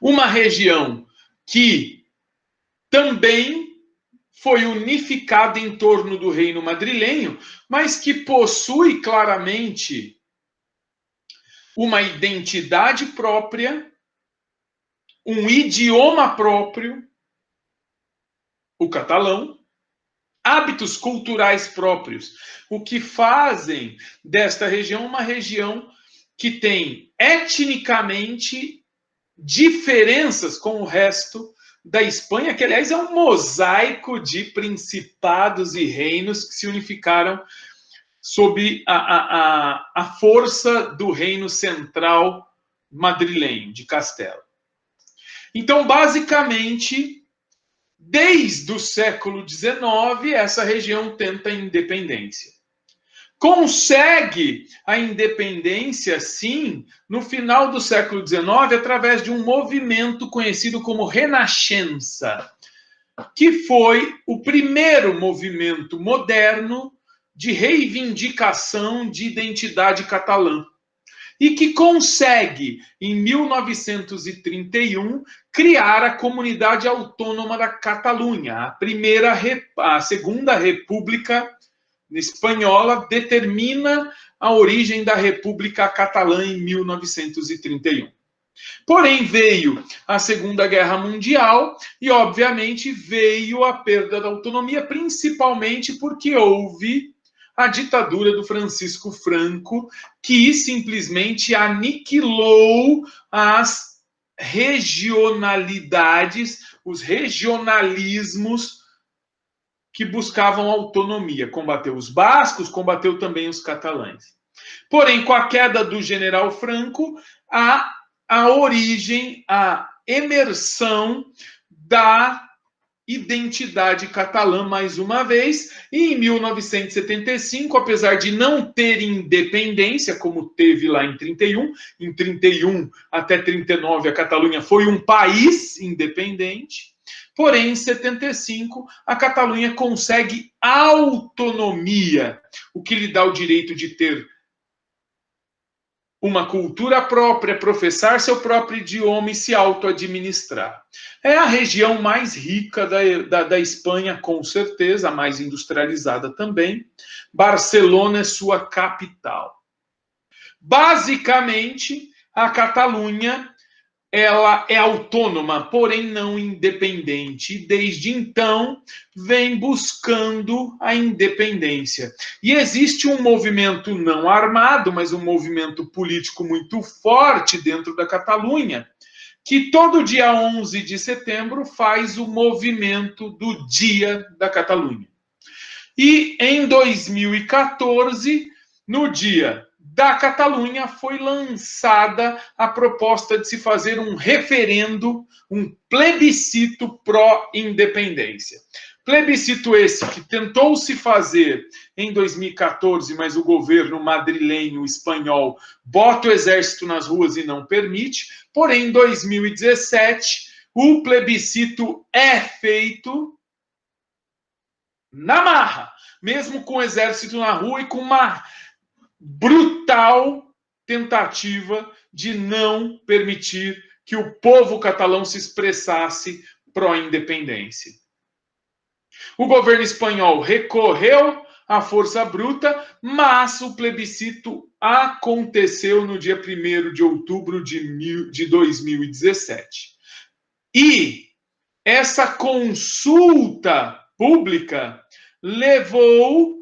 Uma região que também foi unificada em torno do reino madrilenho, mas que possui claramente uma identidade própria, um idioma próprio, o catalão, hábitos culturais próprios, o que fazem desta região uma região que tem etnicamente diferenças com o resto da Espanha, que aliás é um mosaico de principados e reinos que se unificaram sob a força do reino central madrilenho, de Castela. Então, basicamente, desde o século XIX, essa região tenta a independência. Consegue a independência, sim, no final do século XIX, através de um movimento conhecido como Renascença, que foi o primeiro movimento moderno de reivindicação de identidade catalã. E que consegue, em 1931, criar a Comunidade Autônoma da Catalunha. A Segunda República Espanhola determina a origem da República Catalã em 1931. Porém, veio a Segunda Guerra Mundial e, obviamente, veio a perda da autonomia, principalmente porque houve a ditadura do Francisco Franco, que simplesmente aniquilou as regionalidades, os regionalismos que buscavam autonomia. Combateu os bascos, combateu também os catalães. Porém, com a queda do general Franco, a origem, a emersão da identidade catalã mais uma vez, e em 1975, apesar de não ter independência, como teve lá em 31, em 31 até 39 a Catalunha foi um país independente, porém em 75 a Catalunha consegue autonomia, o que lhe dá o direito de ter uma cultura própria, professar seu próprio idioma e se auto-administrar. É a região mais rica da Espanha, com certeza, a mais industrializada também. Barcelona é sua capital. Basicamente, a Catalunha ela é autônoma, porém não independente. E desde então, vem buscando a independência. E existe um movimento não armado, mas um movimento político muito forte dentro da Catalunha, que todo dia 11 de setembro faz o movimento do Dia da Catalunha. E em 2014, no dia da Catalunha, foi lançada a proposta de se fazer um referendo, um plebiscito pró-independência. Plebiscito esse que tentou se fazer em 2014, mas o governo madrilenho espanhol bota o exército nas ruas e não permite. Porém, em 2017, o plebiscito é feito na marra, mesmo com o exército na rua e com uma brutal tentativa de não permitir que o povo catalão se expressasse pró-independência. O governo espanhol recorreu à força bruta, mas o plebiscito aconteceu no dia 1º de outubro de 2017. E essa consulta pública levou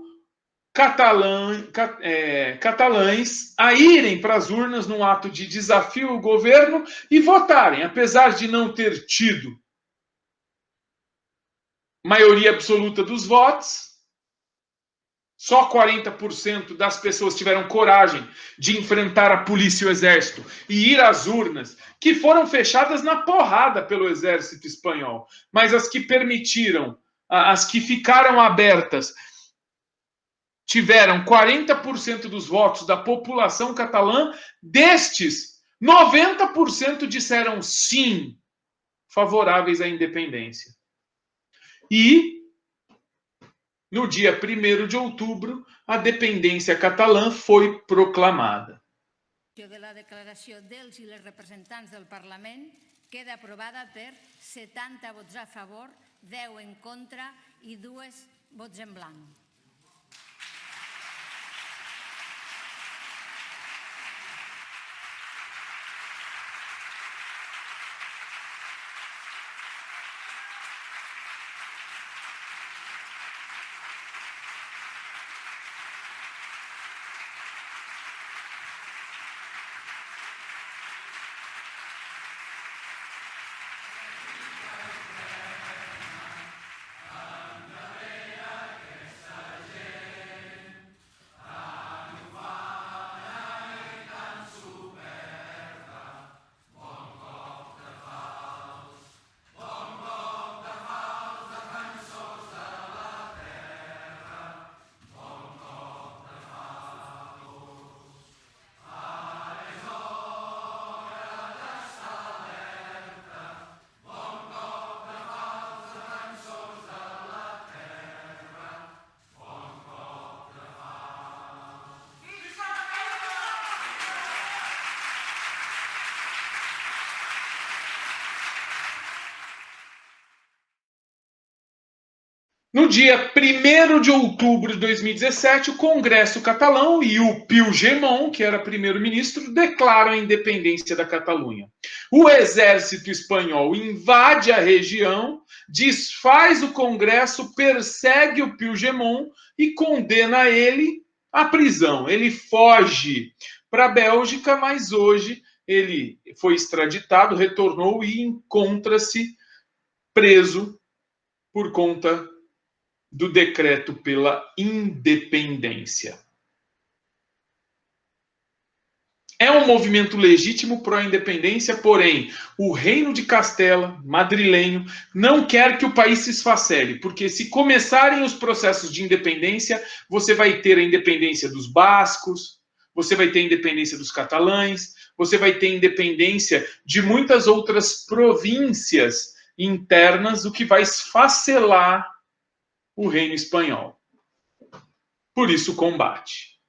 catalães a irem para as urnas num ato de desafio ao governo e votarem, apesar de não ter tido maioria absoluta dos votos, Só 40% das pessoas tiveram coragem de enfrentar a polícia e o exército e ir às urnas, que foram fechadas na porrada pelo exército espanhol. Mas as que permitiram, as que ficaram abertas, tiveram 40% dos votos da população catalã. Destes, 90% disseram sim, favoráveis à independência. E no dia 1º de outubro, a dependência catalã foi proclamada. A declaració dels i les representants del Parlament queda aprovada per 70 vots a favor, 10 en contra i 2 vots en blanc. No dia 1º de outubro de 2017, o Congresso catalão e o Puigdemont, que era primeiro-ministro, declaram a independência da Catalunha. O exército espanhol invade a região, desfaz o Congresso, persegue o Puigdemont e condena ele à prisão. Ele foge para a Bélgica, mas hoje ele foi extraditado, retornou e encontra-se preso por conta do decreto pela independência. É um movimento legítimo pró-independência, porém, o Reino de Castela, madrilenho, não quer que o país se esfacele, porque se começarem os processos de independência, você vai ter a independência dos bascos, você vai ter a independência dos catalães, você vai ter a independência de muitas outras províncias internas, o que vai esfacelar o reino espanhol. Por isso o combate.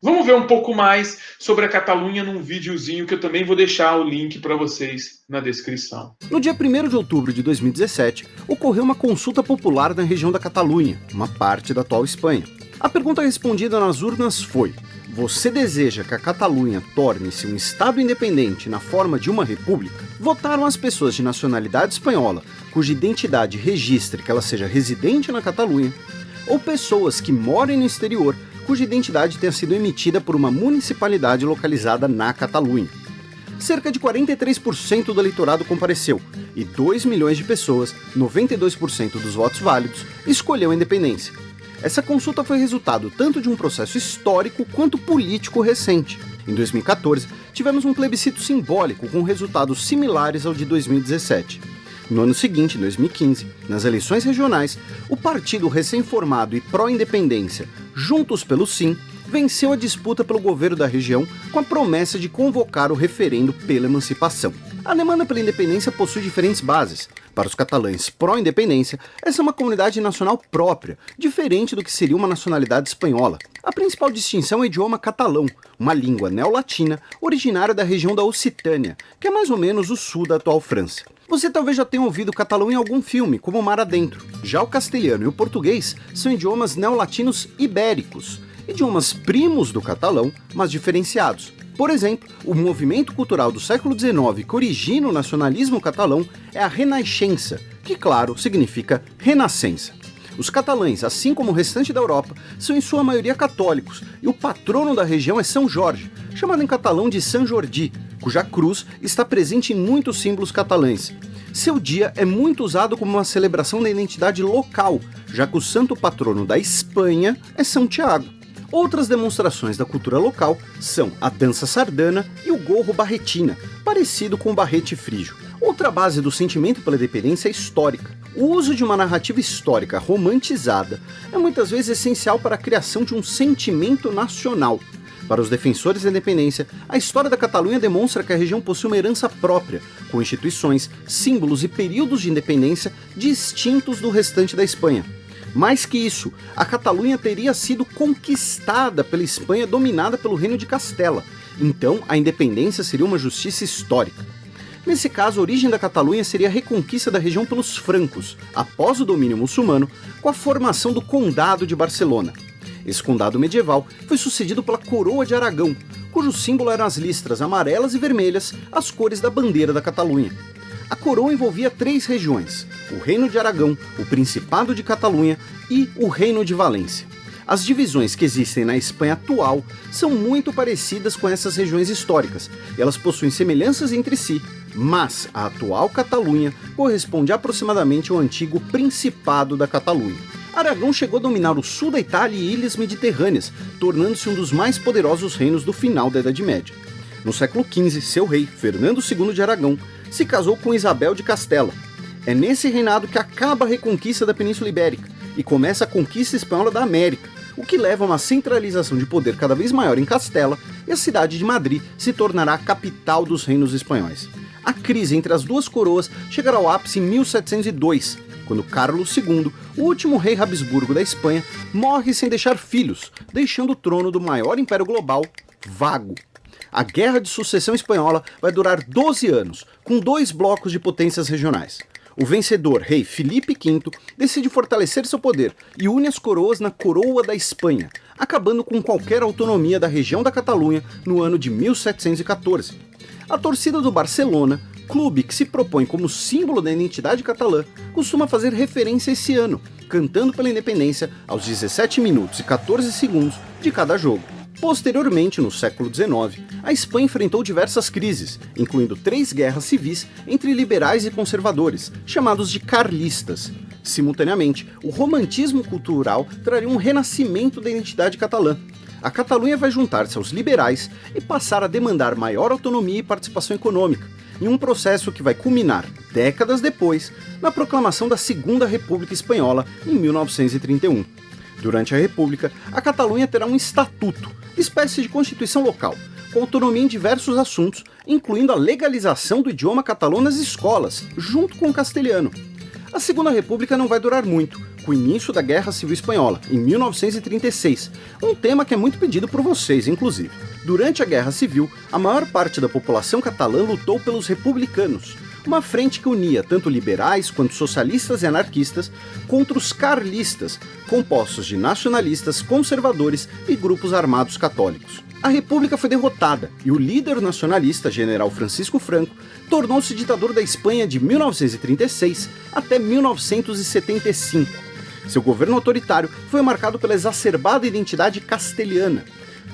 Vamos ver um pouco mais sobre a Catalunha num videozinho que eu também vou deixar o link para vocês na descrição. No dia 1º de outubro de 2017, ocorreu uma consulta popular na região da Catalunha, uma parte da atual Espanha. A pergunta respondida nas urnas foi: você deseja que a Catalunha torne-se um estado independente na forma de uma república? Votaram as pessoas de nacionalidade espanhola, cuja identidade registre que ela seja residente na Catalunha, ou pessoas que morem no exterior, cuja identidade tenha sido emitida por uma municipalidade localizada na Catalunha. Cerca de 43% do eleitorado compareceu, e 2 milhões de pessoas, 92% dos votos válidos, escolheu a independência. Essa consulta foi resultado tanto de um processo histórico quanto político recente. Em 2014, tivemos um plebiscito simbólico com resultados similares ao de 2017. No ano seguinte, em 2015, nas eleições regionais, o partido recém-formado e pró-independência, Juntos pelo Sim, venceu a disputa pelo governo da região com a promessa de convocar o referendo pela emancipação. A demanda pela independência possui diferentes bases. Para os catalães pró-independência, essa é uma comunidade nacional própria, diferente do que seria uma nacionalidade espanhola. A principal distinção é o idioma catalão, uma língua neolatina originária da região da Occitânia, que é mais ou menos o sul da atual França. Você talvez já tenha ouvido catalão em algum filme, como Mar Adentro. Já o castelhano e o português são idiomas neolatinos ibéricos, idiomas primos do catalão, mas diferenciados. Por exemplo, o movimento cultural do século XIX que origina o nacionalismo catalão é a Renascença, que, claro, significa renascença. Os catalães, assim como o restante da Europa, são em sua maioria católicos, e o patrono da região é São Jorge, chamado em catalão de Sant Jordi, cuja cruz está presente em muitos símbolos catalães. Seu dia é muito usado como uma celebração da identidade local, já que o santo patrono da Espanha é São Tiago. Outras demonstrações da cultura local são a dança sardana e o gorro barretina, parecido com o barrete frígio. Outra base do sentimento pela independência é histórica. O uso de uma narrativa histórica romantizada é muitas vezes essencial para a criação de um sentimento nacional. Para os defensores da independência, a história da Catalunha demonstra que a região possui uma herança própria, com instituições, símbolos e períodos de independência distintos do restante da Espanha. Mais que isso, a Catalunha teria sido conquistada pela Espanha dominada pelo Reino de Castela, então a independência seria uma justiça histórica. Nesse caso, a origem da Catalunha seria a reconquista da região pelos francos, após o domínio muçulmano, com a formação do Condado de Barcelona. Esse condado medieval foi sucedido pela Coroa de Aragão, cujo símbolo eram as listras amarelas e vermelhas, as cores da bandeira da Catalunha. A coroa envolvia 3 regiões, o Reino de Aragão, o Principado de Catalunha e o Reino de Valência. As divisões que existem na Espanha atual são muito parecidas com essas regiões históricas, e elas possuem semelhanças entre si, mas a atual Catalunha corresponde aproximadamente ao antigo Principado da Catalunha. Aragão chegou a dominar o sul da Itália e ilhas mediterrâneas, tornando-se um dos mais poderosos reinos do final da Idade Média. No século XV, seu rei, Fernando II de Aragão, se casou com Isabel de Castela. É nesse reinado que acaba a reconquista da Península Ibérica e começa a conquista espanhola da América, o que leva a uma centralização de poder cada vez maior em Castela, e a cidade de Madrid se tornará a capital dos reinos espanhóis. A crise entre as duas coroas chegará ao ápice em 1702, quando Carlos II, o último rei Habsburgo da Espanha, morre sem deixar filhos, deixando o trono do maior império global vago. A Guerra de Sucessão Espanhola vai durar 12 anos, com 2 blocos de potências regionais. O vencedor, rei Filipe V, decide fortalecer seu poder e une as coroas na Coroa da Espanha, acabando com qualquer autonomia da região da Catalunha no ano de 1714. A torcida do Barcelona, clube que se propõe como símbolo da identidade catalã, costuma fazer referência a esse ano, cantando pela independência aos 17 minutos e 14 segundos de cada jogo. Posteriormente, no século XIX, a Espanha enfrentou diversas crises, incluindo 3 guerras civis entre liberais e conservadores, chamados de carlistas. Simultaneamente, o romantismo cultural traria um renascimento da identidade catalã. A Catalunha vai juntar-se aos liberais e passar a demandar maior autonomia e participação econômica, em um processo que vai culminar, décadas depois, na proclamação da Segunda República Espanhola em 1931. Durante a República, a Catalunha terá um estatuto, espécie de constituição local, com autonomia em diversos assuntos, incluindo a legalização do idioma catalão nas escolas, junto com o castelhano. A Segunda República não vai durar muito, com o início da Guerra Civil Espanhola, em 1936, um tema que é muito pedido por vocês, inclusive. Durante a Guerra Civil, a maior parte da população catalã lutou pelos republicanos, uma frente que unia tanto liberais quanto socialistas e anarquistas contra os carlistas, compostos de nacionalistas, conservadores e grupos armados católicos. A República foi derrotada e o líder nacionalista, General Francisco Franco, tornou-se ditador da Espanha de 1936 até 1975. Seu governo autoritário foi marcado pela exacerbada identidade castelhana.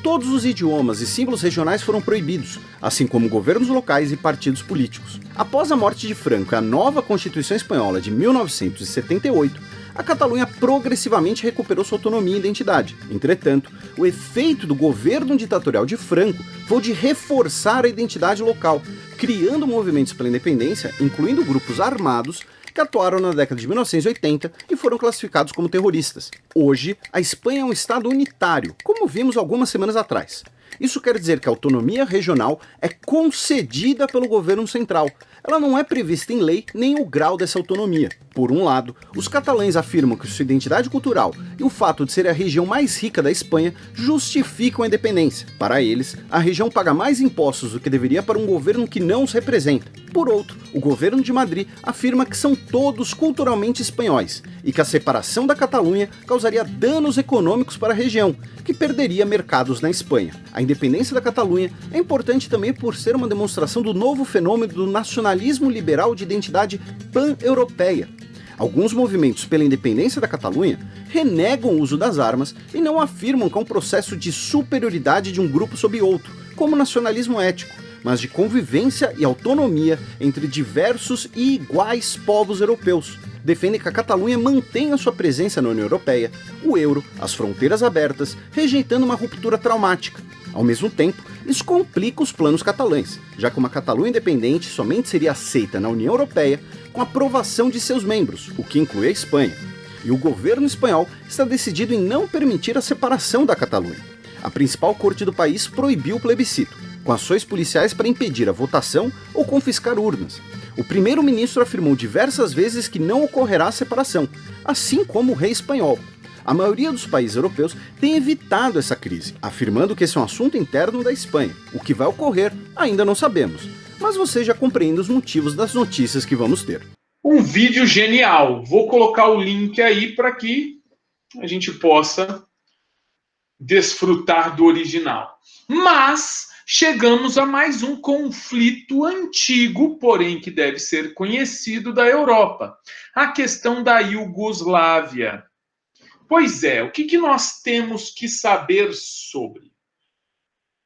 Todos os idiomas e símbolos regionais foram proibidos, assim como governos locais e partidos políticos. Após a morte de Franco e a nova Constituição Espanhola de 1978, a Catalunha progressivamente recuperou sua autonomia e identidade. Entretanto, o efeito do governo ditatorial de Franco foi o de reforçar a identidade local, criando movimentos pela independência, incluindo grupos armados, que atuaram na década de 1980 e foram classificados como terroristas. Hoje, a Espanha é um estado unitário, como vimos algumas semanas atrás. Isso quer dizer que a autonomia regional é concedida pelo governo central. Ela não é prevista em lei nem o grau dessa autonomia. Por um lado, os catalães afirmam que sua identidade cultural e o fato de ser a região mais rica da Espanha justificam a independência. Para eles, a região paga mais impostos do que deveria para um governo que não os representa. Por outro, o governo de Madrid afirma que são todos culturalmente espanhóis e que a separação da Catalunha causaria danos econômicos para a região, que perderia mercados na Espanha. A independência da Catalunha é importante também por ser uma demonstração do novo fenômeno do nacionalismo liberal de identidade pan-europeia. Alguns movimentos pela independência da Catalunha renegam o uso das armas e não afirmam que é um processo de superioridade de um grupo sobre outro, como nacionalismo ético, mas de convivência e autonomia entre diversos e iguais povos europeus. Defendem que a Catalunha mantenha sua presença na União Europeia, o euro, as fronteiras abertas, rejeitando uma ruptura traumática. Ao mesmo tempo, isso complica os planos catalães, já que uma Catalunha independente somente seria aceita na União Europeia com a aprovação de seus membros, o que inclui a Espanha. E o governo espanhol está decidido em não permitir a separação da Catalunha. A principal corte do país proibiu o plebiscito, com ações policiais para impedir a votação ou confiscar urnas. O primeiro-ministro afirmou diversas vezes que não ocorrerá a separação, assim como o rei espanhol. A maioria dos países europeus tem evitado essa crise, afirmando que esse é um assunto interno da Espanha. O que vai ocorrer, ainda não sabemos, mas você já compreende os motivos das notícias que vamos ter. Um vídeo genial. Vou colocar o link aí para que a gente possa desfrutar do original. Mas chegamos a mais um conflito antigo, porém que deve ser conhecido, da Europa. A questão da Iugoslávia. Pois é, o que nós temos que saber sobre?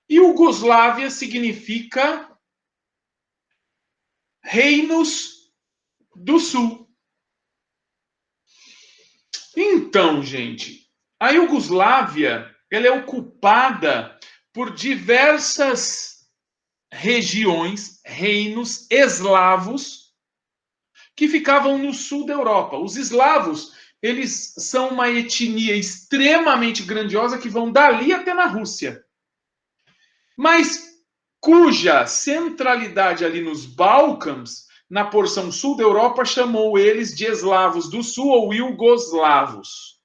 Iugoslávia significa Reinos do Sul. Então, gente, a Iugoslávia, ela é ocupada por diversas regiões, reinos eslavos que ficavam no sul da Europa. Os eslavos, eles são uma etnia extremamente grandiosa que vão dali até na Rússia, mas cuja centralidade ali nos Balcãs, na porção sul da Europa, chamou eles de eslavos do sul ou iugoslavos.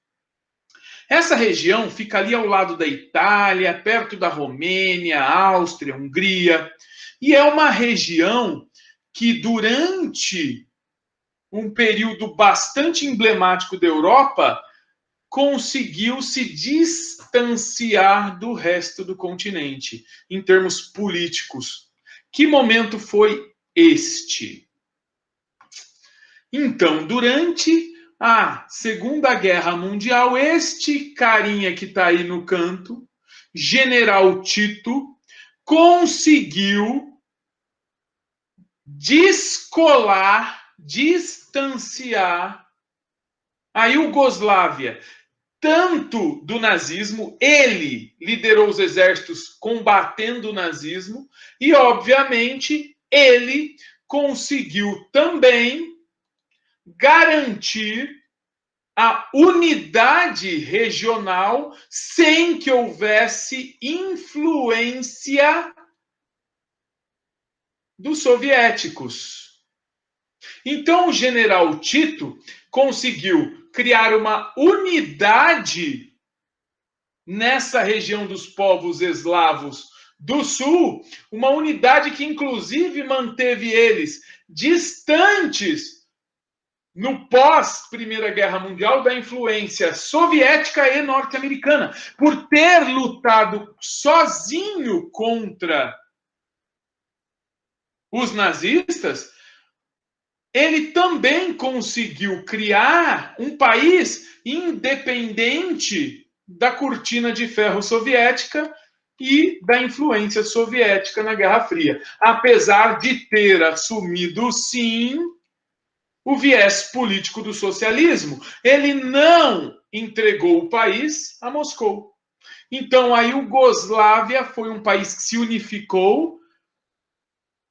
Essa região fica ali ao lado da Itália, perto da Romênia, Áustria, Hungria, e é uma região que durante um período bastante emblemático da Europa conseguiu se distanciar do resto do continente, em termos políticos. Que momento foi este? Então, durante a Segunda Guerra Mundial, este carinha que está aí no canto, General Tito, conseguiu distanciar a Iugoslávia tanto do nazismo, ele liderou os exércitos combatendo o nazismo, e, obviamente, ele conseguiu também garantir a unidade regional sem que houvesse influência dos soviéticos. Então, o general Tito conseguiu criar uma unidade nessa região dos povos eslavos do sul, uma unidade que, inclusive, manteve eles distantes no pós-Primeira Guerra Mundial da influência soviética e norte-americana, por ter lutado sozinho contra os nazistas. Ele também conseguiu criar um país independente da cortina de ferro soviética e da influência soviética na Guerra Fria, apesar de ter assumido, sim, o viés político do socialismo. Ele não entregou o país a Moscou. Então, a Iugoslávia foi um país que se unificou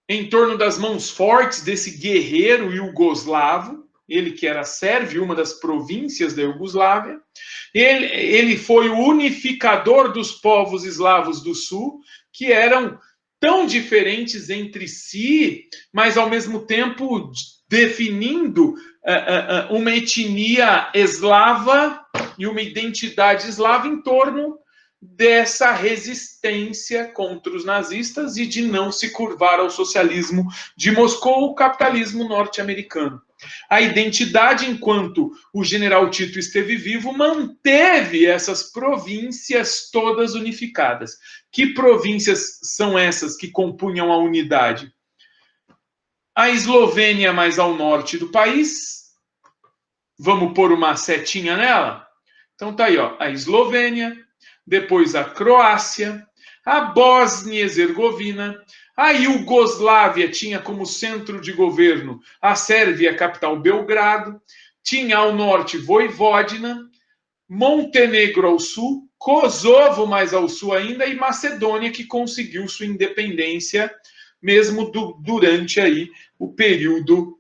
em torno das mãos fortes desse guerreiro iugoslavo, ele que era sérvio, uma das províncias da Iugoslávia. Ele foi o unificador dos povos eslavos do sul, que eram tão diferentes entre si, mas ao mesmo tempo definindo uma etnia eslava e uma identidade eslava em torno dessa resistência contra os nazistas e de não se curvar ao socialismo de Moscou, o capitalismo norte-americano. A identidade, enquanto o general Tito esteve vivo, manteve essas províncias todas unificadas. Que províncias são essas que compunham a unidade? A Eslovênia, mais ao norte do país. Vamos pôr uma setinha nela? Então tá aí, ó, a Eslovênia, depois a Croácia, a Bósnia-Herzegovina, a Iugoslávia tinha como centro de governo a Sérvia, capital Belgrado, tinha ao norte Voivodina, Montenegro ao sul, Kosovo mais ao sul ainda e Macedônia, que conseguiu sua independência mesmo durante aí o período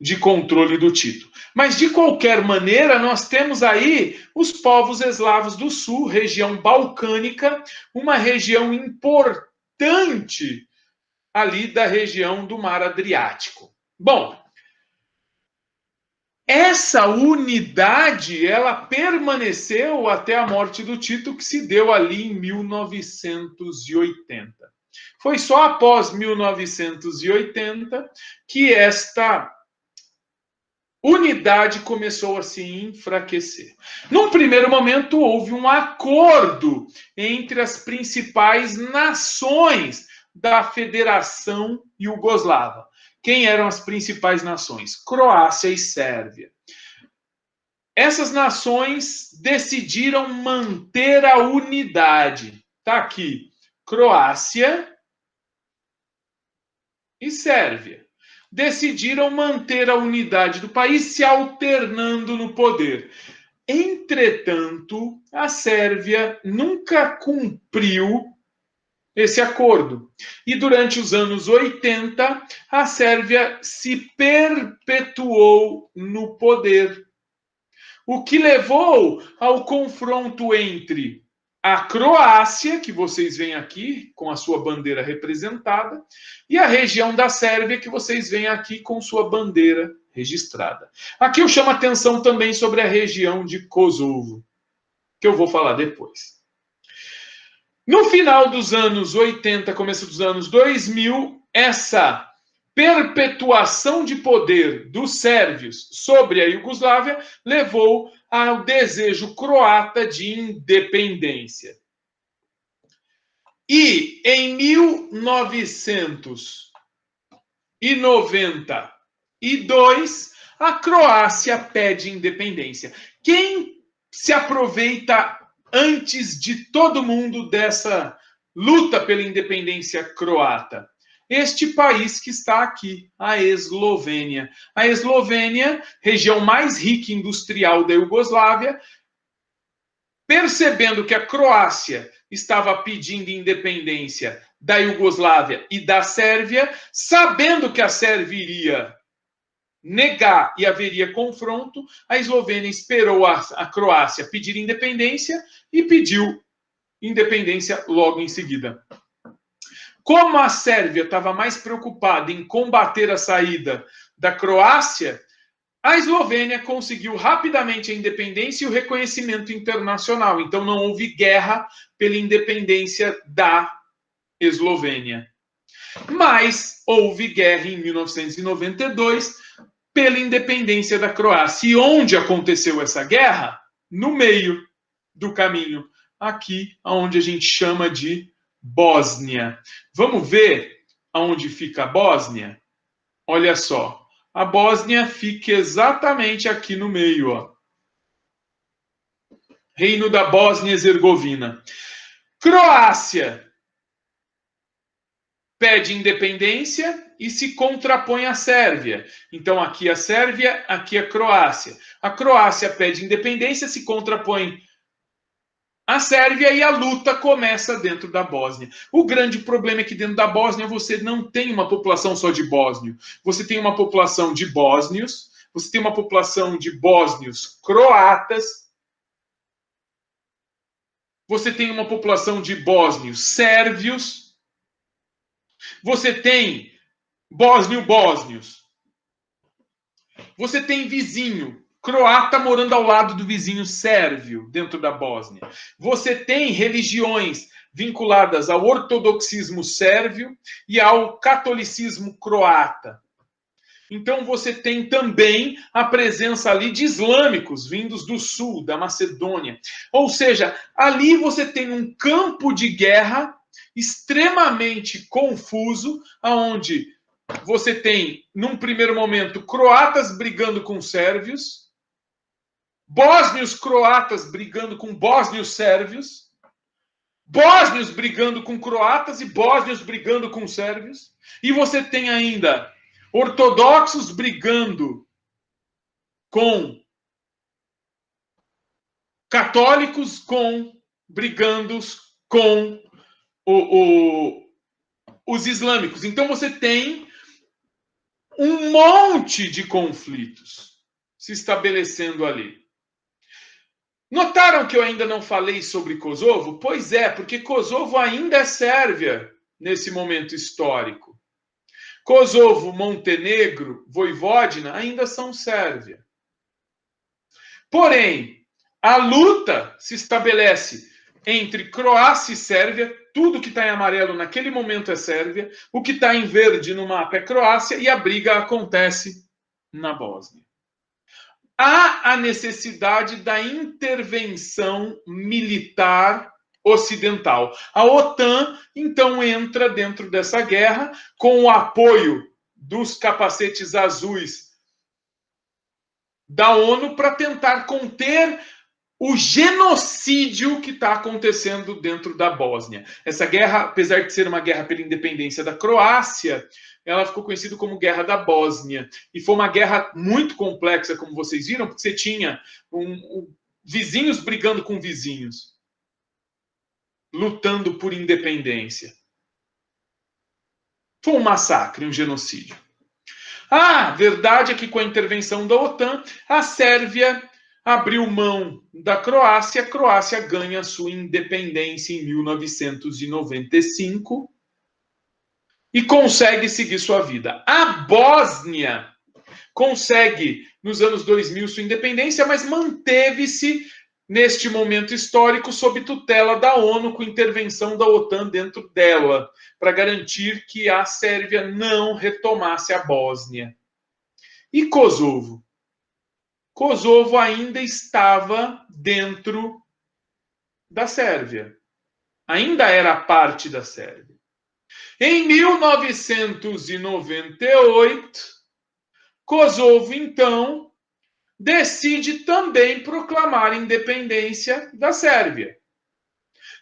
de controle do Tito. Mas, de qualquer maneira, nós temos aí os povos eslavos do sul, região balcânica, uma região importante ali da região do Mar Adriático. Bom, essa unidade, ela permaneceu até a morte do Tito, que se deu ali em 1980. Foi só após 1980 que esta unidade começou a se enfraquecer. Num primeiro momento, houve um acordo entre as principais nações da Federação Iugoslava. Quem eram as principais nações? Croácia e Sérvia. Essas nações decidiram manter a unidade. Está aqui, Croácia e Sérvia. Decidiram manter a unidade do país, se alternando no poder. Entretanto, a Sérvia nunca cumpriu esse acordo. E durante os anos 80, a Sérvia se perpetuou no poder. O que levou ao confronto entre a Croácia, que vocês veem aqui com a sua bandeira representada, e a região da Sérvia, que vocês veem aqui com sua bandeira registrada. Aqui eu chamo a atenção também sobre a região de Kosovo, que eu vou falar depois. No final dos anos 80, começo dos anos 2000, essa perpetuação de poder dos sérvios sobre a Iugoslávia levou ao desejo croata de independência. E em 1992, a Croácia pede independência. Quem se aproveita antes de todo mundo dessa luta pela independência croata? Este país que está aqui, a Eslovênia. A Eslovênia, região mais rica industrial da Iugoslávia, percebendo que a Croácia estava pedindo independência da Iugoslávia e da Sérvia, sabendo que a Sérvia iria negar e haveria confronto, a Eslovênia esperou a Croácia pedir independência e pediu independência logo em seguida. Como a Sérvia estava mais preocupada em combater a saída da Croácia, a Eslovênia conseguiu rapidamente a independência e o reconhecimento internacional. Então não houve guerra pela independência da Eslovênia. Mas houve guerra em 1992 pela independência da Croácia. E onde aconteceu essa guerra? No meio do caminho. Aqui, onde a gente chama de Bósnia. Vamos ver aonde fica a Bósnia? Olha só. A Bósnia fica exatamente aqui no meio, ó. Reino da Bósnia-Herzegovina. Croácia pede independência e se contrapõe à Sérvia. Então, aqui a Sérvia, aqui a Croácia. A Croácia pede independência, se contrapõe à Sérvia e a luta começa dentro da Bósnia. O grande problema é que dentro da Bósnia você não tem uma população só de bósnio. Você tem uma população de bósnios, você tem uma população de bósnios croatas, você tem uma população de bósnios sérvios, você tem bósnios. Você tem vizinho croata morando ao lado do vizinho sérvio dentro da Bósnia. Você tem religiões vinculadas ao ortodoxismo sérvio e ao catolicismo croata. Então você tem também a presença ali de islâmicos vindos do sul, da Macedônia. Ou seja, ali você tem um campo de guerra extremamente confuso, onde você tem, num primeiro momento, croatas brigando com sérvios, bósnios croatas brigando com bósnios sérvios, bósnios brigando com croatas e bósnios brigando com sérvios. E você tem ainda ortodoxos brigando com católicos, brigando com os islâmicos. Então você tem um monte de conflitos se estabelecendo ali. Notaram que eu ainda não falei sobre Kosovo? Pois é, porque Kosovo ainda é Sérvia nesse momento histórico. Kosovo, Montenegro, Voivodina ainda são Sérvia. Porém, a luta se estabelece entre Croácia e Sérvia. Tudo que está em amarelo naquele momento é Sérvia. O que está em verde no mapa é Croácia. E a briga acontece na Bósnia. Há a necessidade da intervenção militar ocidental. A OTAN, então, entra dentro dessa guerra com o apoio dos capacetes azuis da ONU para tentar conter o genocídio que está acontecendo dentro da Bósnia. Essa guerra, apesar de ser uma guerra pela independência da Croácia, ela ficou conhecida como Guerra da Bósnia. E foi uma guerra muito complexa, como vocês viram, porque você tinha vizinhos brigando com vizinhos, lutando por independência. Foi um massacre, um genocídio. A verdade é que com a intervenção da OTAN, a Sérvia abriu mão da Croácia, a Croácia ganha sua independência em 1995 e consegue seguir sua vida. A Bósnia consegue, nos anos 2000, sua independência, mas manteve-se, neste momento histórico, sob tutela da ONU, com intervenção da OTAN dentro dela, para garantir que a Sérvia não retomasse a Bósnia. E Kosovo? Kosovo ainda estava dentro da Sérvia. Ainda era parte da Sérvia. Em 1998, Kosovo, então, decide também proclamar a independência da Sérvia.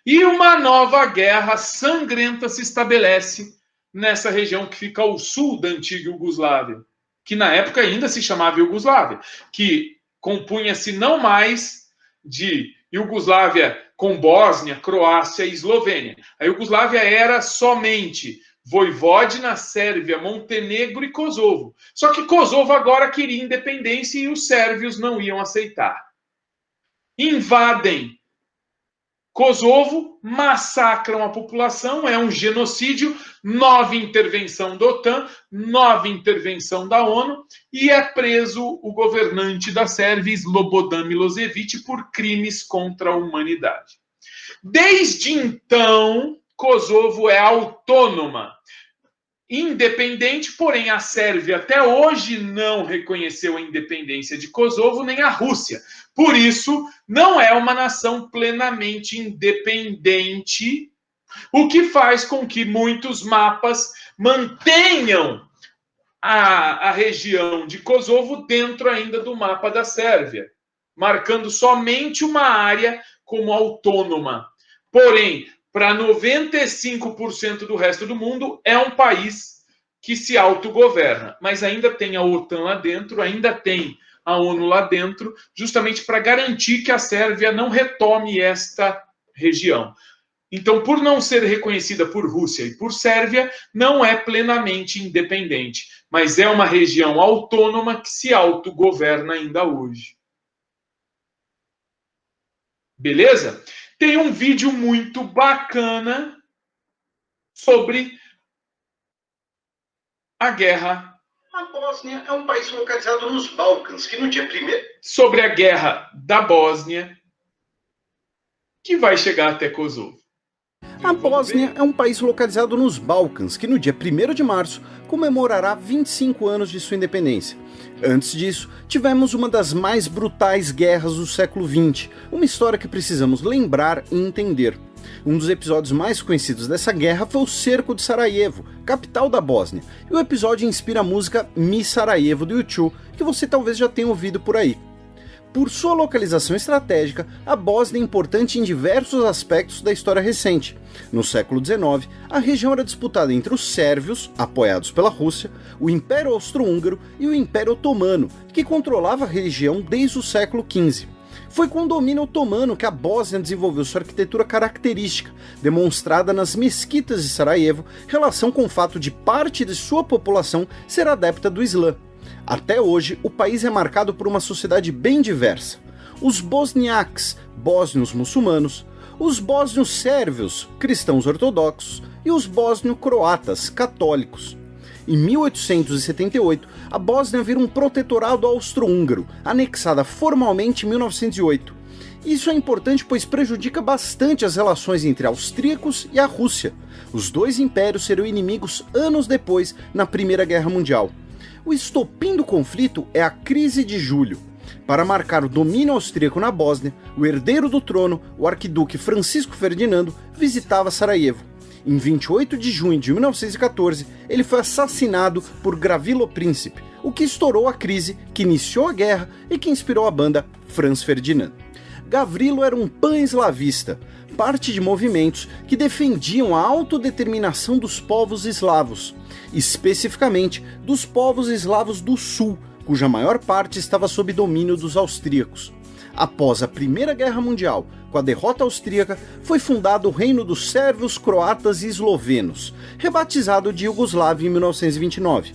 E uma nova guerra sangrenta se estabelece nessa região que fica ao sul da antiga Iugoslávia, que na época ainda se chamava Iugoslávia, que compunha-se não mais de Iugoslávia com Bósnia, Croácia e Eslovênia. A Iugoslávia era somente Voivodina, Sérvia, Montenegro e Kosovo. Só que Kosovo agora queria independência e os sérvios não iam aceitar. Invadem Kosovo, massacram a população, é um genocídio, nova intervenção da OTAN, nova intervenção da ONU, e é preso o governante da Sérvia, Slobodan Milošević, por crimes contra a humanidade. Desde então, Kosovo é autônoma, independente, porém a Sérvia até hoje não reconheceu a independência de Kosovo, nem a Rússia. Por isso, não é uma nação plenamente independente, o que faz com que muitos mapas mantenham a região de Kosovo dentro ainda do mapa da Sérvia, marcando somente uma área como autônoma. Porém, para 95% do resto do mundo, é um país que se autogoverna. Mas ainda tem a OTAN lá dentro, ainda tem a ONU lá dentro, justamente para garantir que a Sérvia não retome esta região. Então, por não ser reconhecida por Rússia e por Sérvia, não é plenamente independente, mas é uma região autônoma que se autogoverna ainda hoje. Beleza? Tem um vídeo muito bacana sobre a guerra. A Bósnia é um país localizado nos Balcãs, que no dia 1º... Sobre a guerra da Bósnia, que vai chegar até Kosovo. A Bósnia é um país localizado nos Balcãs, que no dia 1º de março comemorará 25 anos de sua independência. Antes disso, tivemos uma das mais brutais guerras do século XX, uma história que precisamos lembrar e entender. Um dos episódios mais conhecidos dessa guerra foi o Cerco de Sarajevo, capital da Bósnia, e o episódio inspira a música Mi Sarajevo do U2, que você talvez já tenha ouvido por aí. por sua localização estratégica, a Bósnia é importante em diversos aspectos da história recente. No século XIX, a região era disputada entre os sérvios, apoiados pela Rússia, o Império Austro-Húngaro e o Império Otomano, que controlava a região desde o século XV. Foi com o domínio otomano que a Bósnia desenvolveu sua arquitetura característica, demonstrada nas mesquitas de Sarajevo, relação com o fato de parte de sua população ser adepta do Islã. Até hoje, o país é marcado por uma sociedade bem diversa. Os bosniaques, bósnios muçulmanos, os bósnios sérvios, cristãos ortodoxos, e os bósnio-croatas, católicos. Em 1878, a Bósnia vira um protetorado austro-húngaro, anexada formalmente em 1908. Isso é importante pois prejudica bastante as relações entre austríacos e a Rússia. Os dois impérios serão inimigos anos depois, na Primeira Guerra Mundial. O estopim do conflito é a Crise de Julho. Para marcar o domínio austríaco na Bósnia, o herdeiro do trono, o arquiduque Francisco Ferdinando, visitava Sarajevo. Em 28 de junho de 1914, ele foi assassinado por Gavrilo Princip, o que estourou a crise, que iniciou a guerra e que inspirou a banda Franz Ferdinand. Gavrilo era um pan-eslavista, parte de movimentos que defendiam a autodeterminação dos povos eslavos, especificamente dos povos eslavos do sul, cuja maior parte estava sob domínio dos austríacos. Após a Primeira Guerra Mundial, com a derrota austríaca, foi fundado o Reino dos Sérvios, Croatas e Eslovenos, rebatizado de Iugoslávia em 1929.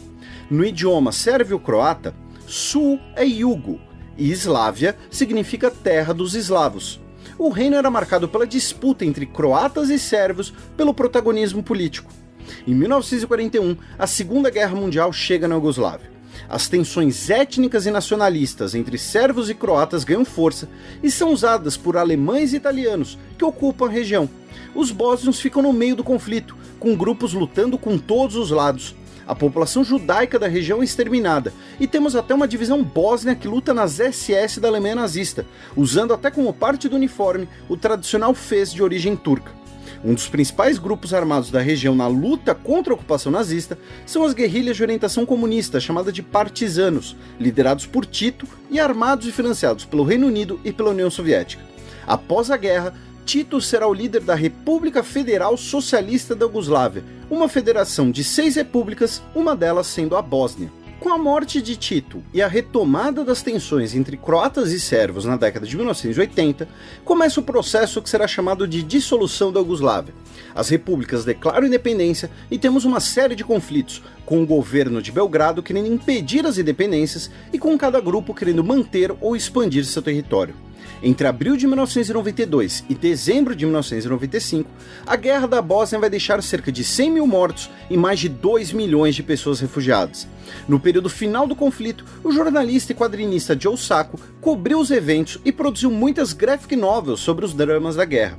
No idioma sérvio-croata, Sul é Jugo, e Eslávia significa terra dos eslavos. O reino era marcado pela disputa entre croatas e sérvios pelo protagonismo político. Em 1941, a Segunda Guerra Mundial chega na Iugoslávia. As tensões étnicas e nacionalistas entre sérvios e croatas ganham força e são usadas por alemães e italianos, que ocupam a região. Os bósnios ficam no meio do conflito, com grupos lutando com todos os lados. A população judaica da região é exterminada, e temos até uma divisão bósnia que luta nas SS da Alemanha nazista, usando até como parte do uniforme o tradicional fez de origem turca. Um dos principais grupos armados da região na luta contra a ocupação nazista são as guerrilhas de orientação comunista, chamada de partisanos, liderados por Tito e armados e financiados pelo Reino Unido e pela União Soviética. Após a guerra, Tito será o líder da República Federal Socialista da Iugoslávia, uma federação de 6 repúblicas, uma delas sendo a Bósnia. Com a morte de Tito e a retomada das tensões entre croatas e sérvios na década de 1980, começa o processo que será chamado de dissolução da Iugoslávia. As repúblicas declaram independência e temos uma série de conflitos, com o governo de Belgrado querendo impedir as independências e com cada grupo querendo manter ou expandir seu território. Entre abril de 1992 e dezembro de 1995, a Guerra da Bósnia vai deixar cerca de 100 mil mortos e mais de 2 milhões de pessoas refugiadas. No período final do conflito, o jornalista e quadrinista Joe Sacco cobriu os eventos e produziu muitas graphic novels sobre os dramas da guerra.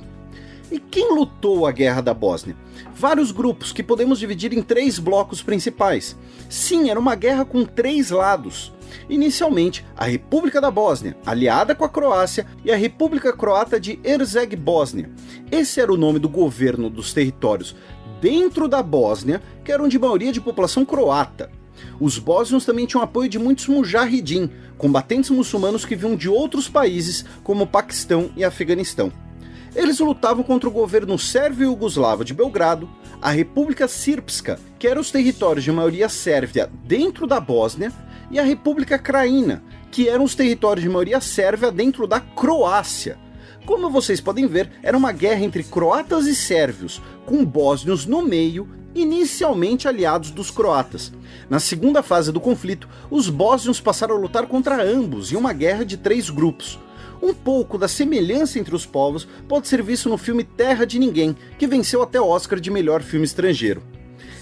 E quem lutou a Guerra da Bósnia? Vários grupos que podemos dividir em 3 blocos principais. Sim, era uma guerra com 3 lados. Inicialmente, a República da Bósnia, aliada com a Croácia, e a República Croata de Herceg-Bósnia. Esse era o nome do governo dos territórios dentro da Bósnia, que eram de maioria de população croata. Os bósnios também tinham apoio de muitos mujahidin, combatentes muçulmanos que vinham de outros países, como o Paquistão e Afeganistão. Eles lutavam contra o governo sérvio e iugoslavo de Belgrado, a República Srpska, que eram os territórios de maioria sérvia dentro da Bósnia, e a República Krajina, que eram os territórios de maioria sérvia dentro da Croácia. Como vocês podem ver, era uma guerra entre croatas e sérvios, com bósnios no meio, inicialmente aliados dos croatas. Na segunda fase do conflito, os bósnios passaram a lutar contra ambos em uma guerra de 3 grupos. Um pouco da semelhança entre os povos pode ser visto no filme Terra de Ninguém, que venceu até o Oscar de melhor filme estrangeiro.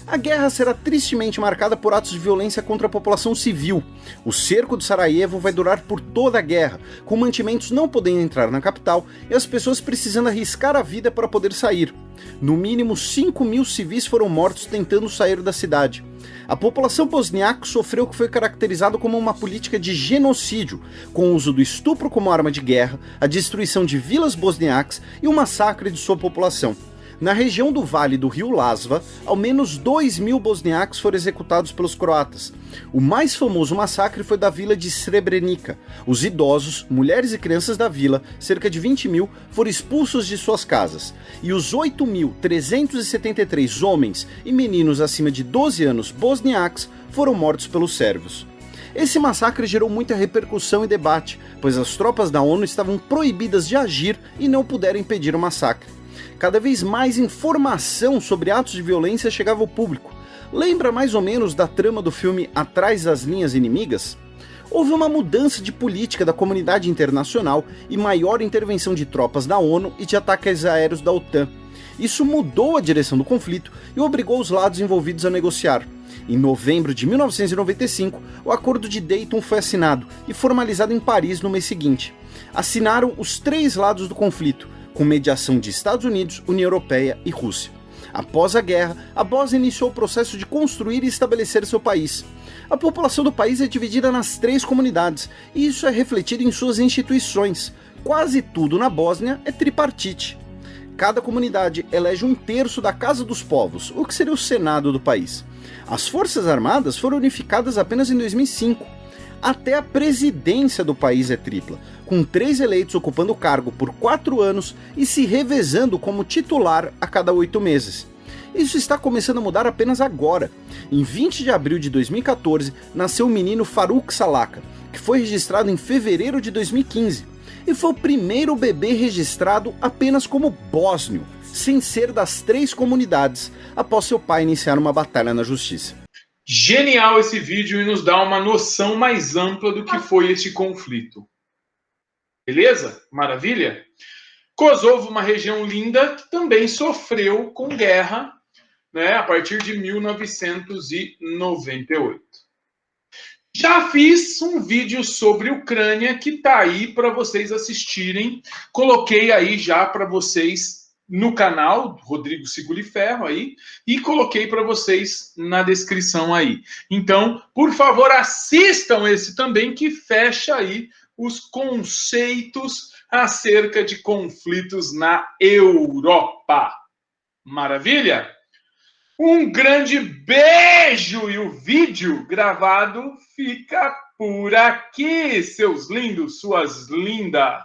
A guerra será tristemente marcada por atos de violência contra a população civil. O cerco de Sarajevo vai durar por toda a guerra, com mantimentos não podendo entrar na capital e as pessoas precisando arriscar a vida para poder sair. No mínimo 5 mil civis foram mortos tentando sair da cidade. A população bosniaca sofreu o que foi caracterizado como uma política de genocídio, com o uso do estupro como arma de guerra, a destruição de vilas bosniacas e o massacre de sua população. Na região do vale do rio Lasva, ao menos 2.000 bosniacos foram executados pelos croatas. O mais famoso massacre foi da vila de Srebrenica. Os idosos, mulheres e crianças da vila, cerca de 20.000, foram expulsos de suas casas. E os 8.373 homens e meninos acima de 12 anos bosniacos foram mortos pelos sérvios. Esse massacre gerou muita repercussão e debate, pois as tropas da ONU estavam proibidas de agir e não puderam impedir o massacre. Cada vez mais informação sobre atos de violência chegava ao público. Lembra mais ou menos da trama do filme Atrás das Linhas Inimigas? Houve uma mudança de política da comunidade internacional e maior intervenção de tropas da ONU e de ataques aéreos da OTAN. Isso mudou a direção do conflito e obrigou os lados envolvidos a negociar. Em novembro de 1995, o Acordo de Dayton foi assinado e formalizado em Paris no mês seguinte. Assinaram os 3 lados do conflito, com mediação de Estados Unidos, União Europeia e Rússia. Após a guerra, a Bósnia iniciou o processo de construir e estabelecer seu país. A população do país é dividida nas 3 comunidades, e isso é refletido em suas instituições. Quase tudo na Bósnia é tripartite. Cada comunidade elege 1/3 da Casa dos Povos, o que seria o Senado do país. As Forças Armadas foram unificadas apenas em 2005. Até a presidência do país é tripla, com 3 eleitos ocupando o cargo por 4 anos e se revezando como titular a cada 8 meses. Isso está começando a mudar apenas agora. Em 20 de abril de 2014, nasceu o menino Faruk Salaka, que foi registrado em fevereiro de 2015, e foi o primeiro bebê registrado apenas como bósnio, sem ser das 3 comunidades, após seu pai iniciar uma batalha na justiça. Genial esse vídeo e nos dá uma noção mais ampla do que foi este conflito. Beleza? Maravilha? Kosovo, uma região linda que também sofreu com guerra, né, a partir de 1998. Já fiz um vídeo sobre Ucrânia que tá aí para vocês assistirem. Coloquei aí já para vocês no canal, Rodrigo Siguli Ferro aí, e coloquei para vocês na descrição aí. Então, por favor, assistam esse também, que fecha aí os conceitos acerca de conflitos na Europa. Maravilha? Um grande beijo, e o vídeo gravado fica por aqui, seus lindos, suas lindas.